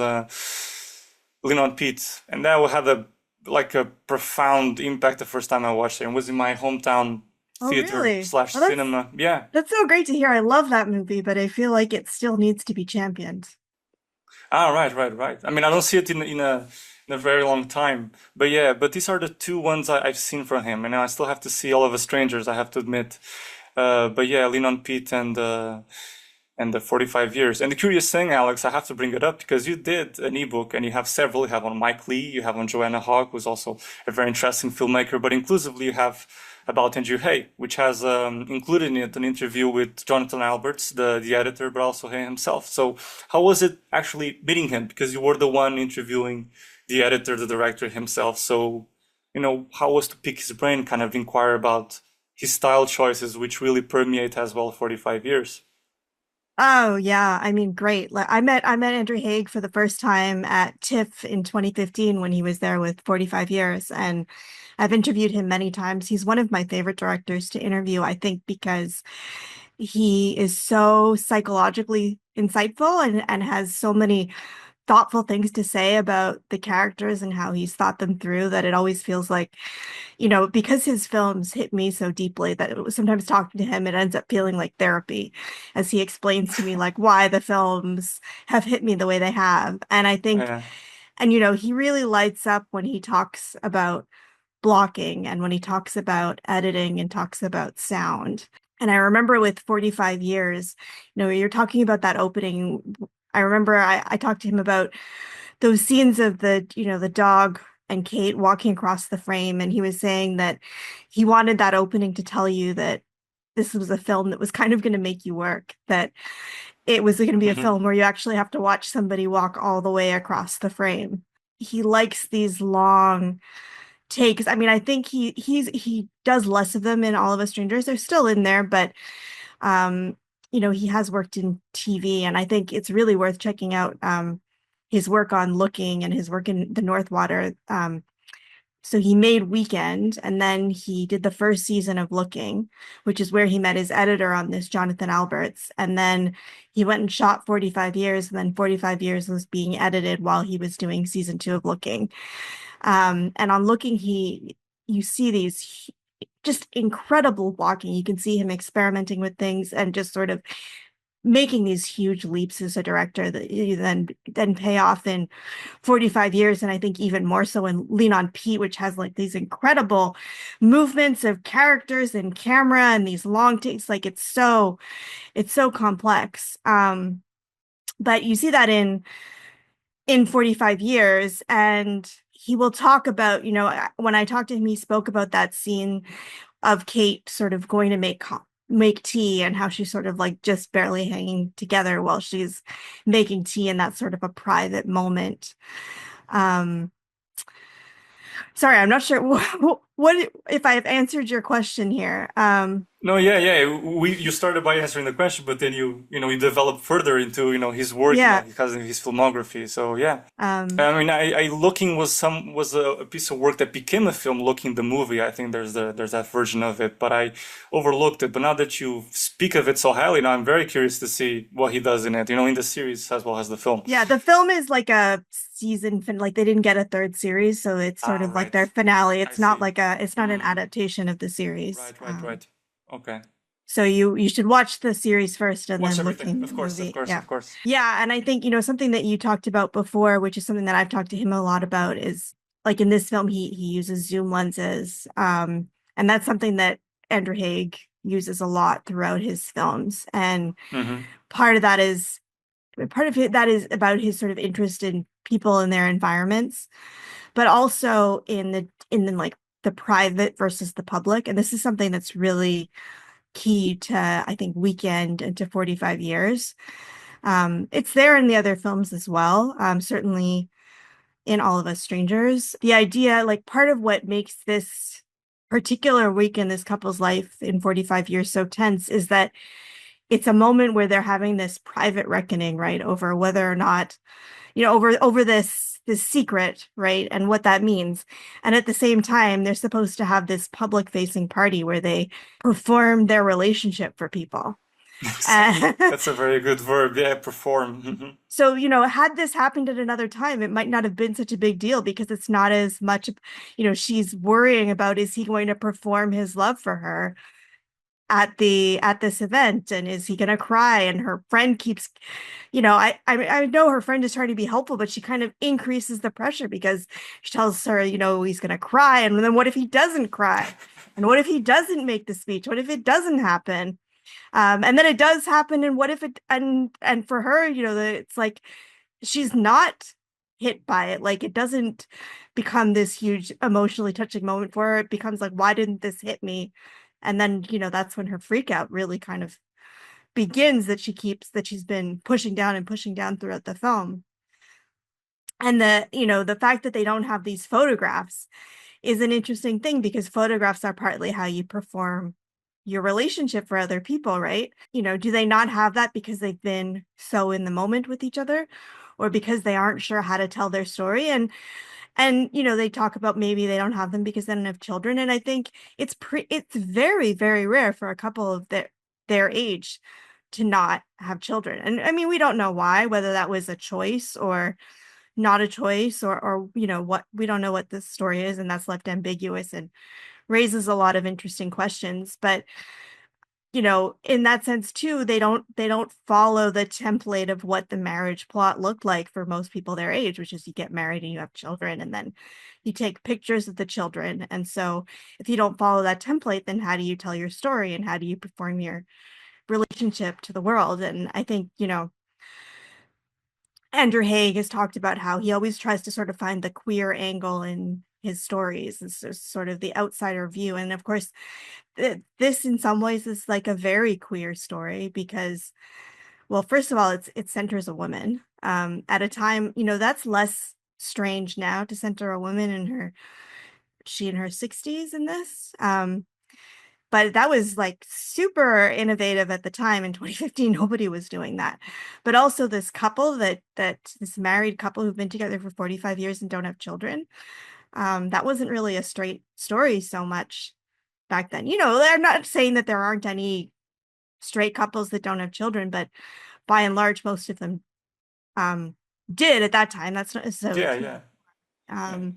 Lean on Pete, and that had a profound impact the first time I watched it. It was in my hometown Oh, theater really? slash Well, cinema. Yeah. that's so great to hear. I love that movie, but I feel like it still needs to be championed. Ah, right. I mean, I don't see it in a very long time, but yeah, but these are the two ones I've seen from him, and I still have to see All of Us Strangers, I have to admit. But yeah, Lean on Pete and the 45 years. And the curious thing, Alex, I have to bring it up because you did an ebook and you have several. You have on Mike Lee, you have on Joanna Hogg, who's also a very interesting filmmaker, but inclusively you have about Andrew Haigh, which has included in it an interview with Jonathan Alberts, the editor, but also Haigh himself. So how was it actually meeting him? Because you were the one interviewing the editor, the director himself. So, how was to pick his brain, kind of inquire about his style choices, which really permeate as well 45 years? Oh yeah, I mean, great. Like I met Andrew Haigh for the first time at TIFF in 2015 when he was there with 45 years, and I've interviewed him many times. He's one of my favorite directors to interview, I think, because he is so psychologically insightful and has so many thoughtful things to say about the characters and how he's thought them through that it always feels like, because his films hit me so deeply that sometimes talking to him, it ends up feeling like therapy as he explains to me like why the films have hit me the way they have. And I think, Yeah. and he really lights up when he talks about blocking and when he talks about editing and talks about sound. And I remember with 45 years, you're talking about that opening. I remember I talked to him about those scenes of the dog and Kate walking across the frame. And he was saying that he wanted that opening to tell you that this was a film that was kind of going to make you work, that it was going to be a Hmm. film where you actually have to watch somebody walk all the way across the frame. He likes these long takes. I mean, I think he does less of them in All of Us Strangers. They're still in there, but um, he has worked in TV, and I think it's really worth checking out his work on Looking and his work in The North Water. So he made Weekend, and then he did the first season of Looking, which is where he met his editor on this, Jonathan Alberts. And then he went and shot 45 years, and then 45 years was being edited while he was doing season 2 of Looking. And on Looking, you see these just incredible walking. You can see him experimenting with things and just sort of making these huge leaps as a director that you then pay off in 45 years, and I think even more so in Lean on Pete, which has like these incredible movements of characters and camera and these long takes. Like it's so complex. But you see that in 45 years, and he will talk about, when I talked to him, he spoke about that scene of Kate sort of going to make tea and how she's sort of like just barely hanging together while she's making tea, and that's sort of a private moment. Um, Sorry, I'm not sure what if I've answered your question here. No, yeah. You started by answering the question, but then you develop further into, his work, Yeah. because of his filmography. So yeah. Um, I mean, I Looking was a piece of work that became a film. Looking the movie, I think there's that version of it, but I overlooked it. But now that you speak of it so highly, now I'm very curious to see what he does in it. In the series as well as the film. yeah, the film is like a like they didn't get a third series, so it's sort Ah, of like right. their finale. I It's not see. like it's not an Mm, adaptation of the series. right. Okay. So you should watch the series first and Watch then everything. Looking Of the course, of movie. course, Yeah. of course. Yeah, and I think, something that you talked about before, which is something that I've talked to him a lot about, is like in this film he uses zoom lenses. And that's something that Andrew Haigh uses a lot throughout his films. And Hmm. part of that is part of it that is about his sort of interest in people and their environments, but also in like the private versus the public. And this is something that's really key to, I think, Weekend and to 45 years. It's there in the other films as well. Certainly in All of Us Strangers. The idea, like part of what makes this particular week in this couple's life in 45 years so tense is that it's a moment where they're having this private reckoning, right, over whether or not, over this secret, right, and what that means. And at the same time, they're supposed to have this public facing party where they perform their relationship for people. That's a very good verb. Yeah, perform. Mhm. So, had this happened at another time, it might not have been such a big deal because it's not as much, she's worrying about, is he going to perform his love for her? at this event, and is he gonna cry? And her friend keeps, I know her friend is trying to be helpful, but she kind of increases the pressure because she tells her, he's gonna cry, and then what if he doesn't cry? And what if he doesn't make the speech? What if it doesn't happen? And then it does happen, and what if it, and for her, it's like she's not hit by it. Like, it doesn't become this huge emotionally touching moment for her. It becomes like, why didn't this hit me? And then, that's when her freak out really kind of begins, that she's been pushing down and pushing down throughout the film. And the fact that they don't have these photographs is an interesting thing, because photographs are partly how you perform your relationship for other people, right? Do they not have that because they've been so in the moment with each other, or because they aren't sure how to tell their story? And they talk about maybe they don't have them because they don't have children. And I think it's very, very rare for a couple of their age to not have children. And I mean, we don't know why, whether that was a choice or not a choice, or what, we don't know what this story is, and that's left ambiguous and raises a lot of interesting questions. But in that sense too, they don't follow the template of what the marriage plot looked like for most people their age, which is you get married and you have children, and then you take pictures of the children. And so if you don't follow that template, then how do you tell your story, and how do you perform your relationship to the world? And I think, Andrew Haigh has talked about how he always tries to sort of find the queer angle in his stories. It's just sort of the outsider view. And of course, this in some ways is like a very queer story, because, well, first of all, it centers a woman at a time, that's less strange now, to center a woman in her 60s in this. But that was like super innovative at the time. In 2015, nobody was doing that. But also this couple, this married couple who've been together for 45 years and don't have children. That wasn't really a straight story so much back then. They're not saying that there aren't any straight couples that don't have children, but by and large, most of them did at that time. That's not necessarily Yeah, true. yeah.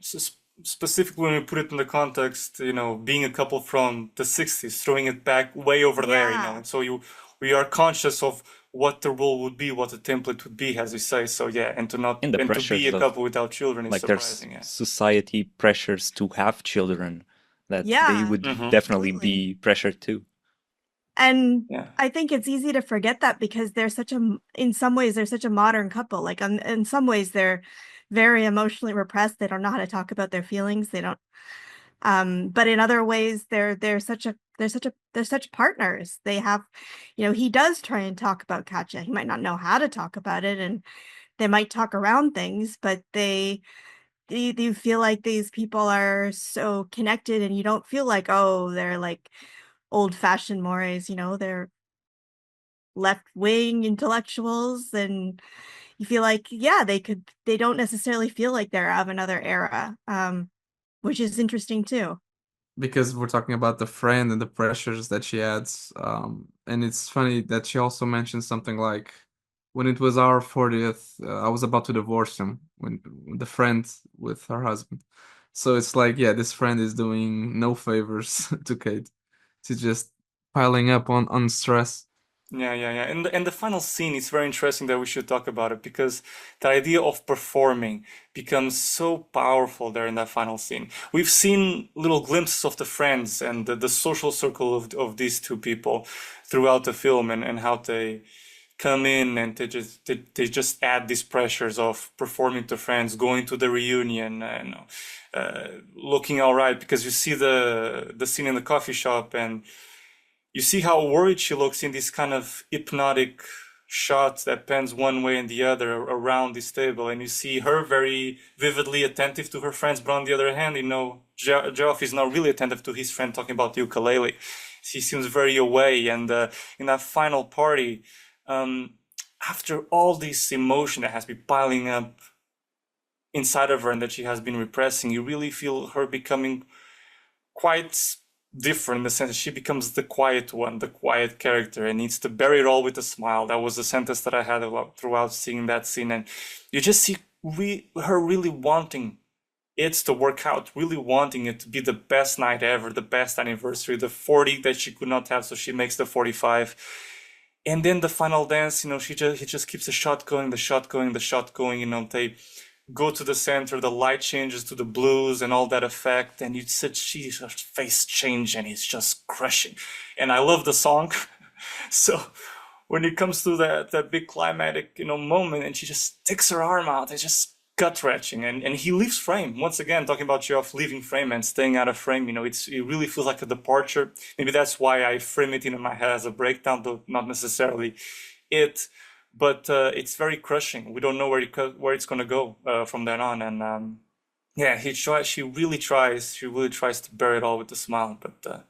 Specifically when we put it in the context, being a couple from the 60s, throwing it back way over there, Yeah. So we are conscious of what the role would be, what the template would be, as you say. So yeah, and to And the be pressures a of, couple without children is like, there's surprising. Yeah. society pressures to have children that they Yeah. would Mhm. definitely Absolutely. be pressured to. And Yeah. I think it's easy to forget that, because in some ways, they're such a modern couple. Like, in some ways, they're very emotionally repressed. They don't know how to talk about their feelings. They don't. But in other ways, they're such partners. They have, he does try and talk about Katja. He might not know how to talk about it, and they might talk around things, but you feel like these people are so connected, and you don't feel like, oh, they're like old-fashioned mores, they're left-wing intellectuals, and you feel like, yeah, they don't necessarily feel like they're of another era, which is interesting too. Because we're talking about the friend and the pressures that she adds. And it's funny that she also mentioned something like, when it was our 40th, I was about to divorce him, when the friend with her husband. So it's like, yeah, this friend is doing no favors to Kate. She's just piling up on stress. Yeah, yeah, yeah. And the final scene is very interesting that we should talk about it, because the idea of performing becomes so powerful there in that final scene. We've seen little glimpses of the friends and the social circle of these two people throughout the film, and how they come in, and they just add these pressures of performing to friends, going to the reunion, looking all right, because you see the scene in the coffee shop, and you see how worried she looks in this kind of hypnotic shots that pans one way and the other around this table, and you see her very vividly attentive to her friends, but on the other hand, Geoff is not really attentive to his friend talking about the ukulele. He seems very away, and in that final party, after all this emotion that has been piling up inside of her and that she has been repressing, you really feel her becoming quite different, in the sense that she becomes the quiet one, the quiet character, and needs to bury it all with a smile. That was the sentence that I had throughout seeing that scene. And you just see her really wanting it's the workout, really wanting it to be the best night ever, the best anniversary, the 40 that she could not have, so she makes the 45. And then the final dance, he just keeps the shot going, the shot going, the shot going. They go to the center, the light changes to the blues and all that effect, and you see her face change, and it's just crushing. And I love the song, so when it comes to that big climatic moment, and she just sticks her arm out, it's just gut wrenching. And he leaves frame once again, talking about Geoff leaving frame and staying out of frame. It really feels like a departure. Maybe that's why I frame it in my head as a breakdown, though not necessarily it. But it's very crushing. We don't know where it's gonna go from then on. And yeah, she really tries to bear it all with a smile. But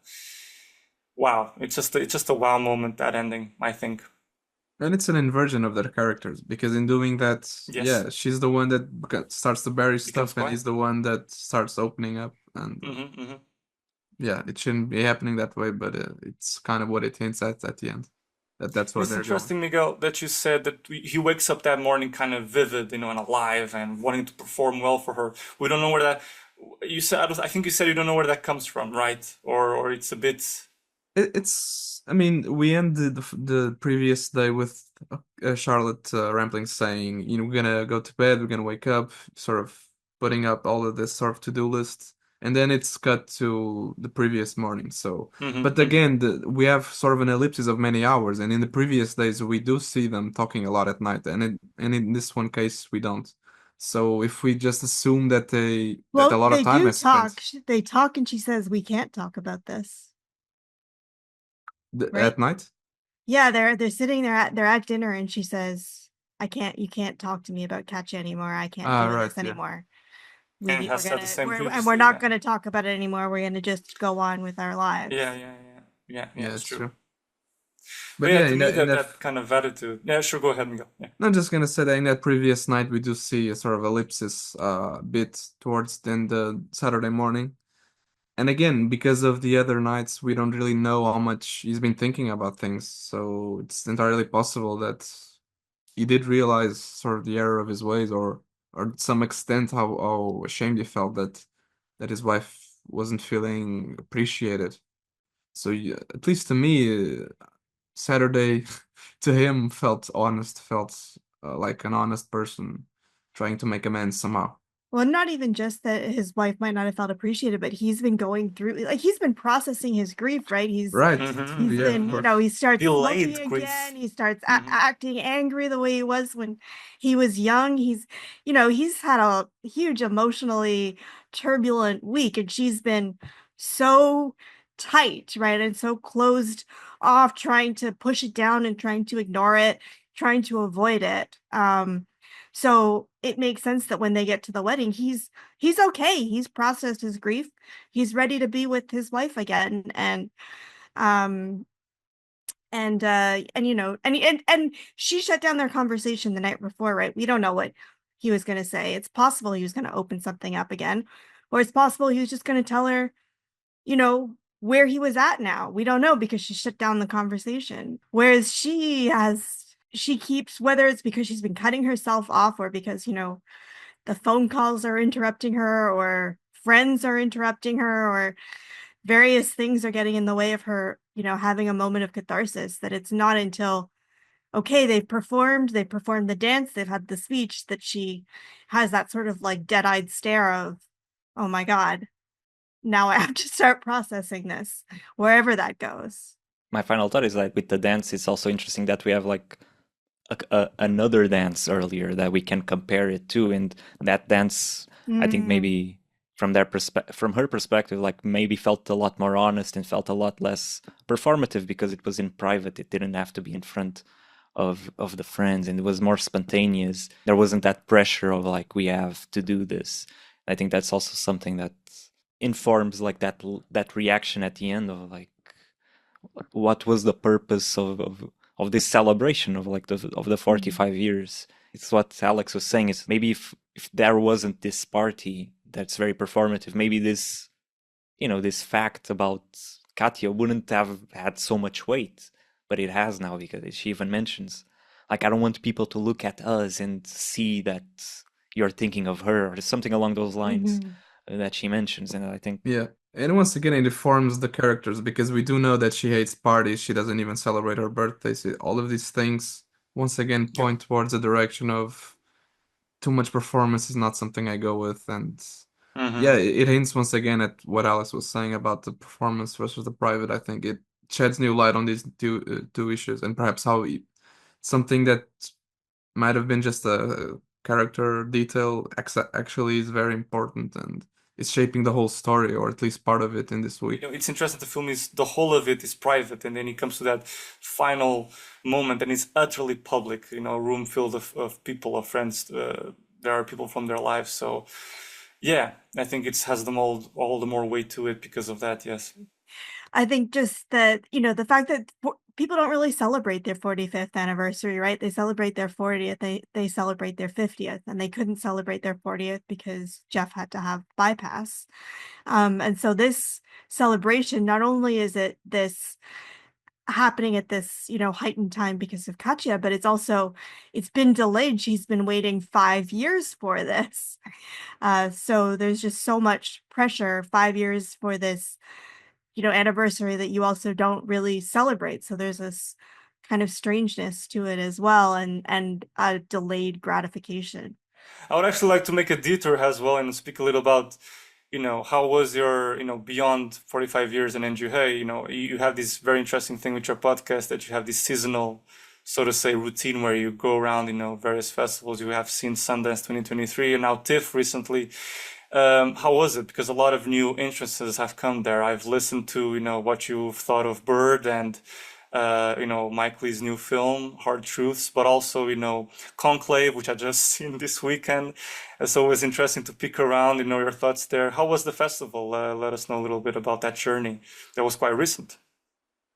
wow, it's just a wow moment, that ending, I think. And it's an inversion of their characters, because in doing that, Yes. yeah, she's the one that starts to bury stuff, and quiet. he's the one that starts opening up. And yeah, it shouldn't be happening that way, but it's kind of what it hints at the end. That's where It's they're interesting, Miguel, that you said that he wakes up that morning kind of vivid, and alive, and wanting to perform well for her. We don't know where that. You said, I think you said you don't know where that comes from, right? Or it's a bit. I mean, we ended the previous day with Charlotte Rampling saying, we're gonna go to bed, we're gonna wake up, sort of putting up all of this sort of to-do list, and then it's cut to the previous morning. So, but again, we have sort of an ellipsis of many hours, and in the previous days we do see them talking a lot at night, and in this one case we don't. So if we just assume that a lot of time has spent. They talk, and she says, "We can't talk about this." Right? At night? Yeah, they're sitting there they're at dinner, and she says, you can't talk to me about Katya anymore. I can't do this anymore. And has said the same we're not gonna talk about it anymore. We're gonna just go on with our lives. Yeah, it's true. But yeah, to me, that kind of attitude. Yeah, sure, go ahead, Miguel. Yeah. I'm just gonna say that in that previous night we do see a sort of ellipsis bit towards then the Saturday morning. And again, because of the other nights, we don't really know how much he's been thinking about things. So it's entirely possible that he did realize sort of the error of his ways, or to some extent how ashamed he felt that his wife wasn't feeling appreciated. So yeah, at least to me, Saturday to him felt honest, felt like an honest person trying to make amends somehow. Well, not even just that his wife might not have felt appreciated, but he's been going through, he's been processing his grief, right? He's been, he starts delayed smoking grief. again. He starts acting angry the way he was when he was young. He's had a huge emotionally turbulent week, and she's been so tight, right? And so closed off, trying to push it down and trying to ignore it, trying to avoid it. So it makes sense that when they get to the wedding, he's okay. He's processed his grief. He's ready to be with his wife again. And she shut down their conversation the night before, right? We don't know what he was going to say. It's possible he was going to open something up again, or it's possible he was just going to tell her, where he was at now. We don't know, because she shut down the conversation. Whereas she keeps, whether it's because she's been cutting herself off, or because, the phone calls are interrupting her, or friends are interrupting her, or various things are getting in the way of her, having a moment of catharsis, that it's not until, okay, they've performed the dance, they've had the speech, that she has that sort of like dead-eyed stare of, oh my God, now I have to start processing this, wherever that goes. My final thought is that with the dance, it's also interesting that we have like another dance earlier that we can compare it to, and that dance, I think maybe from her perspective, like maybe felt a lot more honest and felt a lot less performative, because it was in private. It didn't have to be in front of the friends, and it was more spontaneous. There wasn't that pressure of like, we have to do this. I think that's also something that informs like that reaction at the end of like, what was the purpose of this celebration of like of the 45 years. It's what Alex was saying, is maybe if there wasn't this party that's very performative, maybe this this fact about Katya wouldn't have had so much weight, but it has now, because she even mentions, like, I don't want people to look at us and see that you're thinking of her, or something along those lines Mm-hmm. that she mentions. And I think, Yeah. And once again, it informs the characters because we do know that she hates parties. She doesn't even celebrate her birthday. So all of these things, once again, Yeah. point towards the direction of too much performance is not something I go with. And yeah, it hints once again at what Alex was saying about the performance versus the private. I think it sheds new light on these two issues and perhaps how something that might have been just a character detail actually is very important and is shaping the whole story, or at least part of it in this week. It's interesting. The film is the whole of it is private, and then it comes to that final moment, and it's utterly public. A room filled of people, of friends. There are people from their lives. So, yeah, I think it has them all the more weight to it because of that. Yes. I think just that, the fact that people don't really celebrate their 45th anniversary, right? They celebrate their 40th, they celebrate their 50th, and they couldn't celebrate their 40th because Jeff had to have bypass. And so this celebration, not only is it this happening at this, heightened time because of Katya, but it's been delayed. She's been waiting 5 years for this. So there's just so much pressure, 5 years for this anniversary that you also don't really celebrate. So there's this kind of strangeness to it as well, and a delayed gratification. I would actually like to make a detour as well and speak a little about, how was your, beyond 45 years in Andrew Haigh. You have this very interesting thing with your podcast that you have this seasonal, so to say, routine where you go around, various festivals. You have seen Sundance 2023 and now TIFF recently. How was it? Because a lot of new entrances have come there. I've listened to, what you've thought of Bird and, Mike Lee's new film, Hard Truths, but also, Conclave, which I just seen this weekend. It's always interesting to pick around, your thoughts there. How was the festival? Let us know a little bit about that journey. That was quite recent.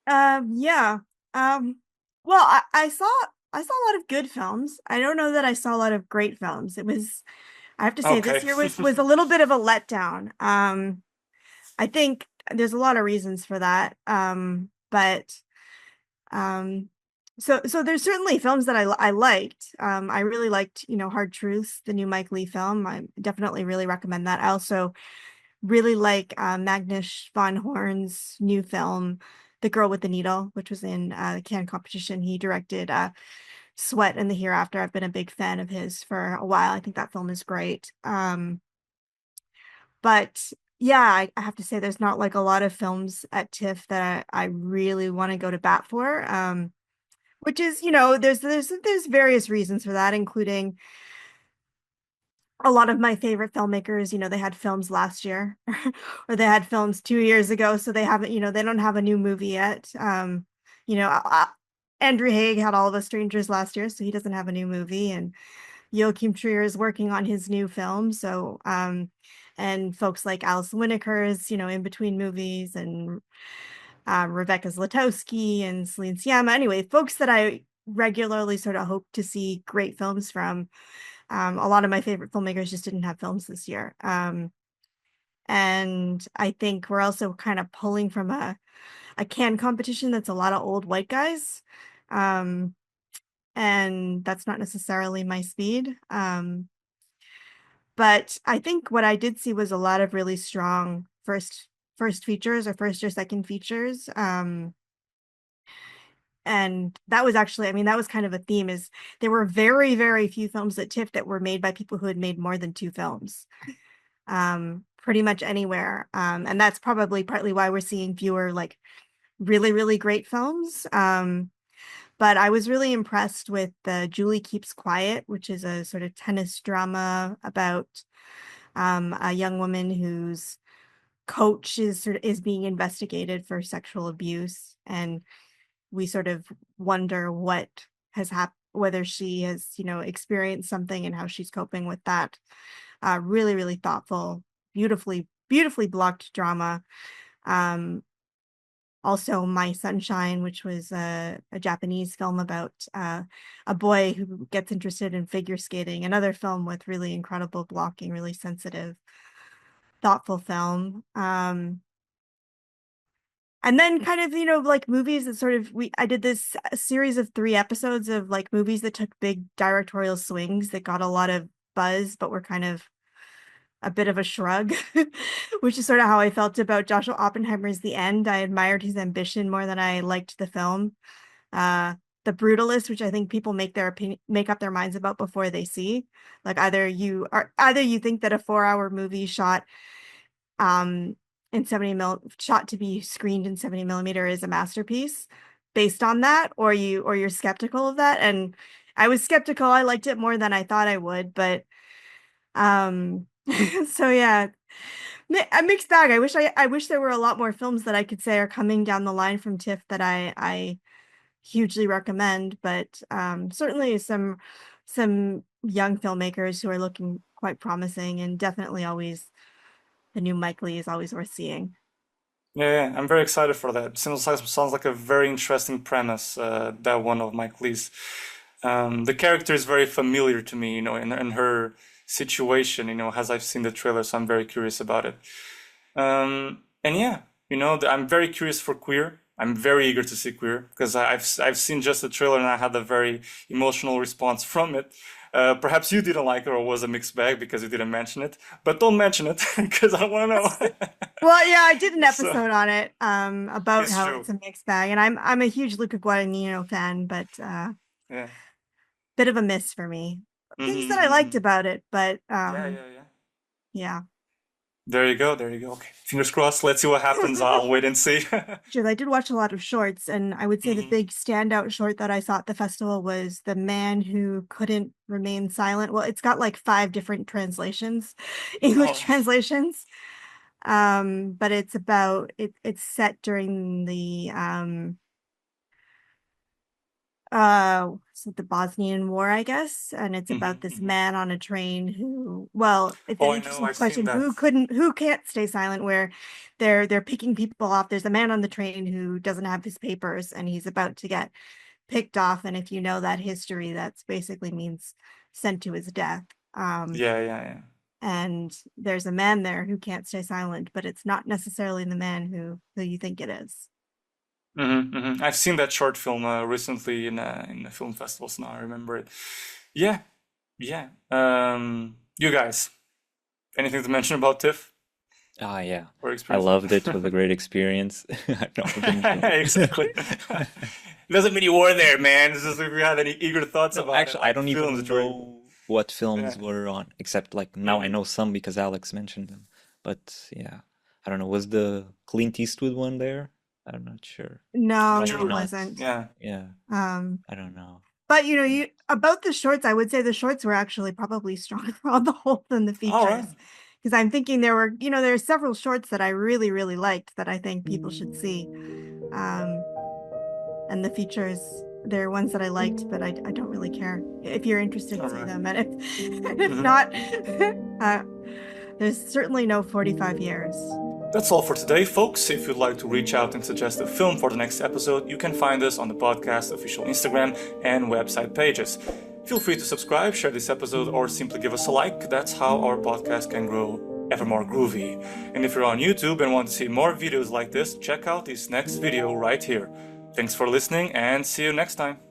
Yeah. Well, I saw a lot of good films. I don't know that I saw a lot of great films. I have to say Okay. this year was a little bit of a letdown. I think there's a lot of reasons for that. But um so there's certainly films that I liked. I really liked, Hard Truths, the new Mike Lee film. I definitely really recommend that. I also really like Magnus von Horn's new film, The Girl with the Needle, which was in the Cannes competition. He directed Sweat and the Hereafter. I've been a big fan of his for a while. I think that film is great. But yeah, I have to say there's not like a lot of films at TIFF that I really want to go to bat for. Which is, there's various reasons for that, including a lot of my favorite filmmakers, they had films last year or they had films 2 years ago. So they haven't, they don't have a new movie yet. You know, Andrew Haigh had All of Us Strangers last year, so he doesn't have a new movie. And Joachim Trier is working on his new film. So, and folks like Alice Winokur is, in between movies, and Rebecca Zlotowski and Celine Sciamma. Anyway, folks that I regularly sort of hope to see great films from. A lot of my favorite filmmakers just didn't have films this year. And I think we're also kind of pulling from a Cannes competition that's a lot of old white guys. And that's not necessarily my speed. But I think what I did see was a lot of really strong first features, or first or second features. And that was actually, that was kind of a theme, is there were very, very few films at TIFF that were made by people who had made more than 2 films, pretty much anywhere. And that's probably partly why we're seeing fewer like really, really great films. But I was really impressed with Julie Keeps Quiet, which is a sort of tennis drama about a young woman whose coach is being investigated for sexual abuse, and we sort of wonder what has happened, whether she has, experienced something and how she's coping with that. Really, really thoughtful, beautifully, beautifully blocked drama. Also My Sunshine, which was a Japanese film about a boy who gets interested in figure skating, another film with really incredible blocking, really sensitive, thoughtful film. And then kind of, like movies that sort of, I did this series of 3 episodes of like movies that took big directorial swings that got a lot of buzz, but were kind of a bit of a shrug, which is sort of how I felt about Joshua Oppenheimer's The End. I admired his ambition more than I liked the film. The Brutalist, which I think people make up their minds about before they see. Like either you think that a 4-hour movie shot shot to be screened in 70 millimeter is a masterpiece based on that, or you're skeptical of that. And I was skeptical. I liked it more than I thought I would, but so yeah, a mixed bag. I wish there were a lot more films that I could say are coming down the line from TIFF that I hugely recommend, but certainly some young filmmakers who are looking quite promising, and definitely always the new Mike Leigh is always worth seeing. Yeah, I'm very excited for that. Sounds like a very interesting premise, that one of Mike Leigh's. The character is very familiar to me, in her situation, as I've seen the trailer, so I'm very curious about it. And yeah, I'm very curious for Queer. I'm very eager to see Queer because I've seen just the trailer and I had a very emotional response from it. Perhaps you didn't like it or was a mixed bag because you didn't mention it, but don't mention it because I don't want to know. Well, yeah, I did an episode on it about It's how true. it's a mixed bag, and I'm a huge Luca Guadagnino fan, but Yeah. bit of a miss for me. Things that I Mm-hmm. liked about it, but Yeah. yeah. There you go. Okay, fingers crossed. Let's see what happens. I'll wait and see. Sure, I did watch a lot of shorts, and I would say the Mhm. big standout short that I saw at the festival was The Man Who Couldn't Remain Silent. Well, it's got like 5 different translations, English Oh. translations. But it's set during the so the Bosnian War, I guess, and it's about this man on a train who, well, it's an Oh, I know. interesting I've seen question. that. Who can't stay silent, where they're picking people off. There's a man on the train who doesn't have his papers and he's about to get picked off, and if you know that history, that's basically means sent to his death. Yeah. And there's a man there who can't stay silent, but it's not necessarily the man who you think it is. I've seen that short film recently in the film festivals. Now I remember it. Yeah. You guys, anything to mention about TIFF Ah, yeah. or I experience? loved it. It was a great experience. I don't Exactly. Doesn't mean you were there, man. It's just if you had any eager thoughts No, about actually, I don't films even during. know what films Yeah. were on, except like now I Mhm. know some because Alex mentioned them. But yeah, I don't know. Was the Clint Eastwood one there? I'm not sure. No, Might no, be it not. wasn't. Yeah. Yeah, Um, I don't know. but you about the shorts, I would say the shorts were actually probably stronger on the whole than the All right. features. Because I'm thinking there are several shorts that I really, really liked that I think people should see. And the features, they're ones that I liked, but I don't really care. If you're interested, All see right. them. And if Mhm. not, there's certainly no 45 years. That's all for today, folks. If you'd like to reach out and suggest a film for the next episode, you can find us on the podcast official Instagram and website pages. Feel free to subscribe, share this episode, or simply give us a like. That's how our podcast can grow ever more groovy. And if you're on YouTube and want to see more videos like this, check out this next video right here. Thanks for listening and see you next time.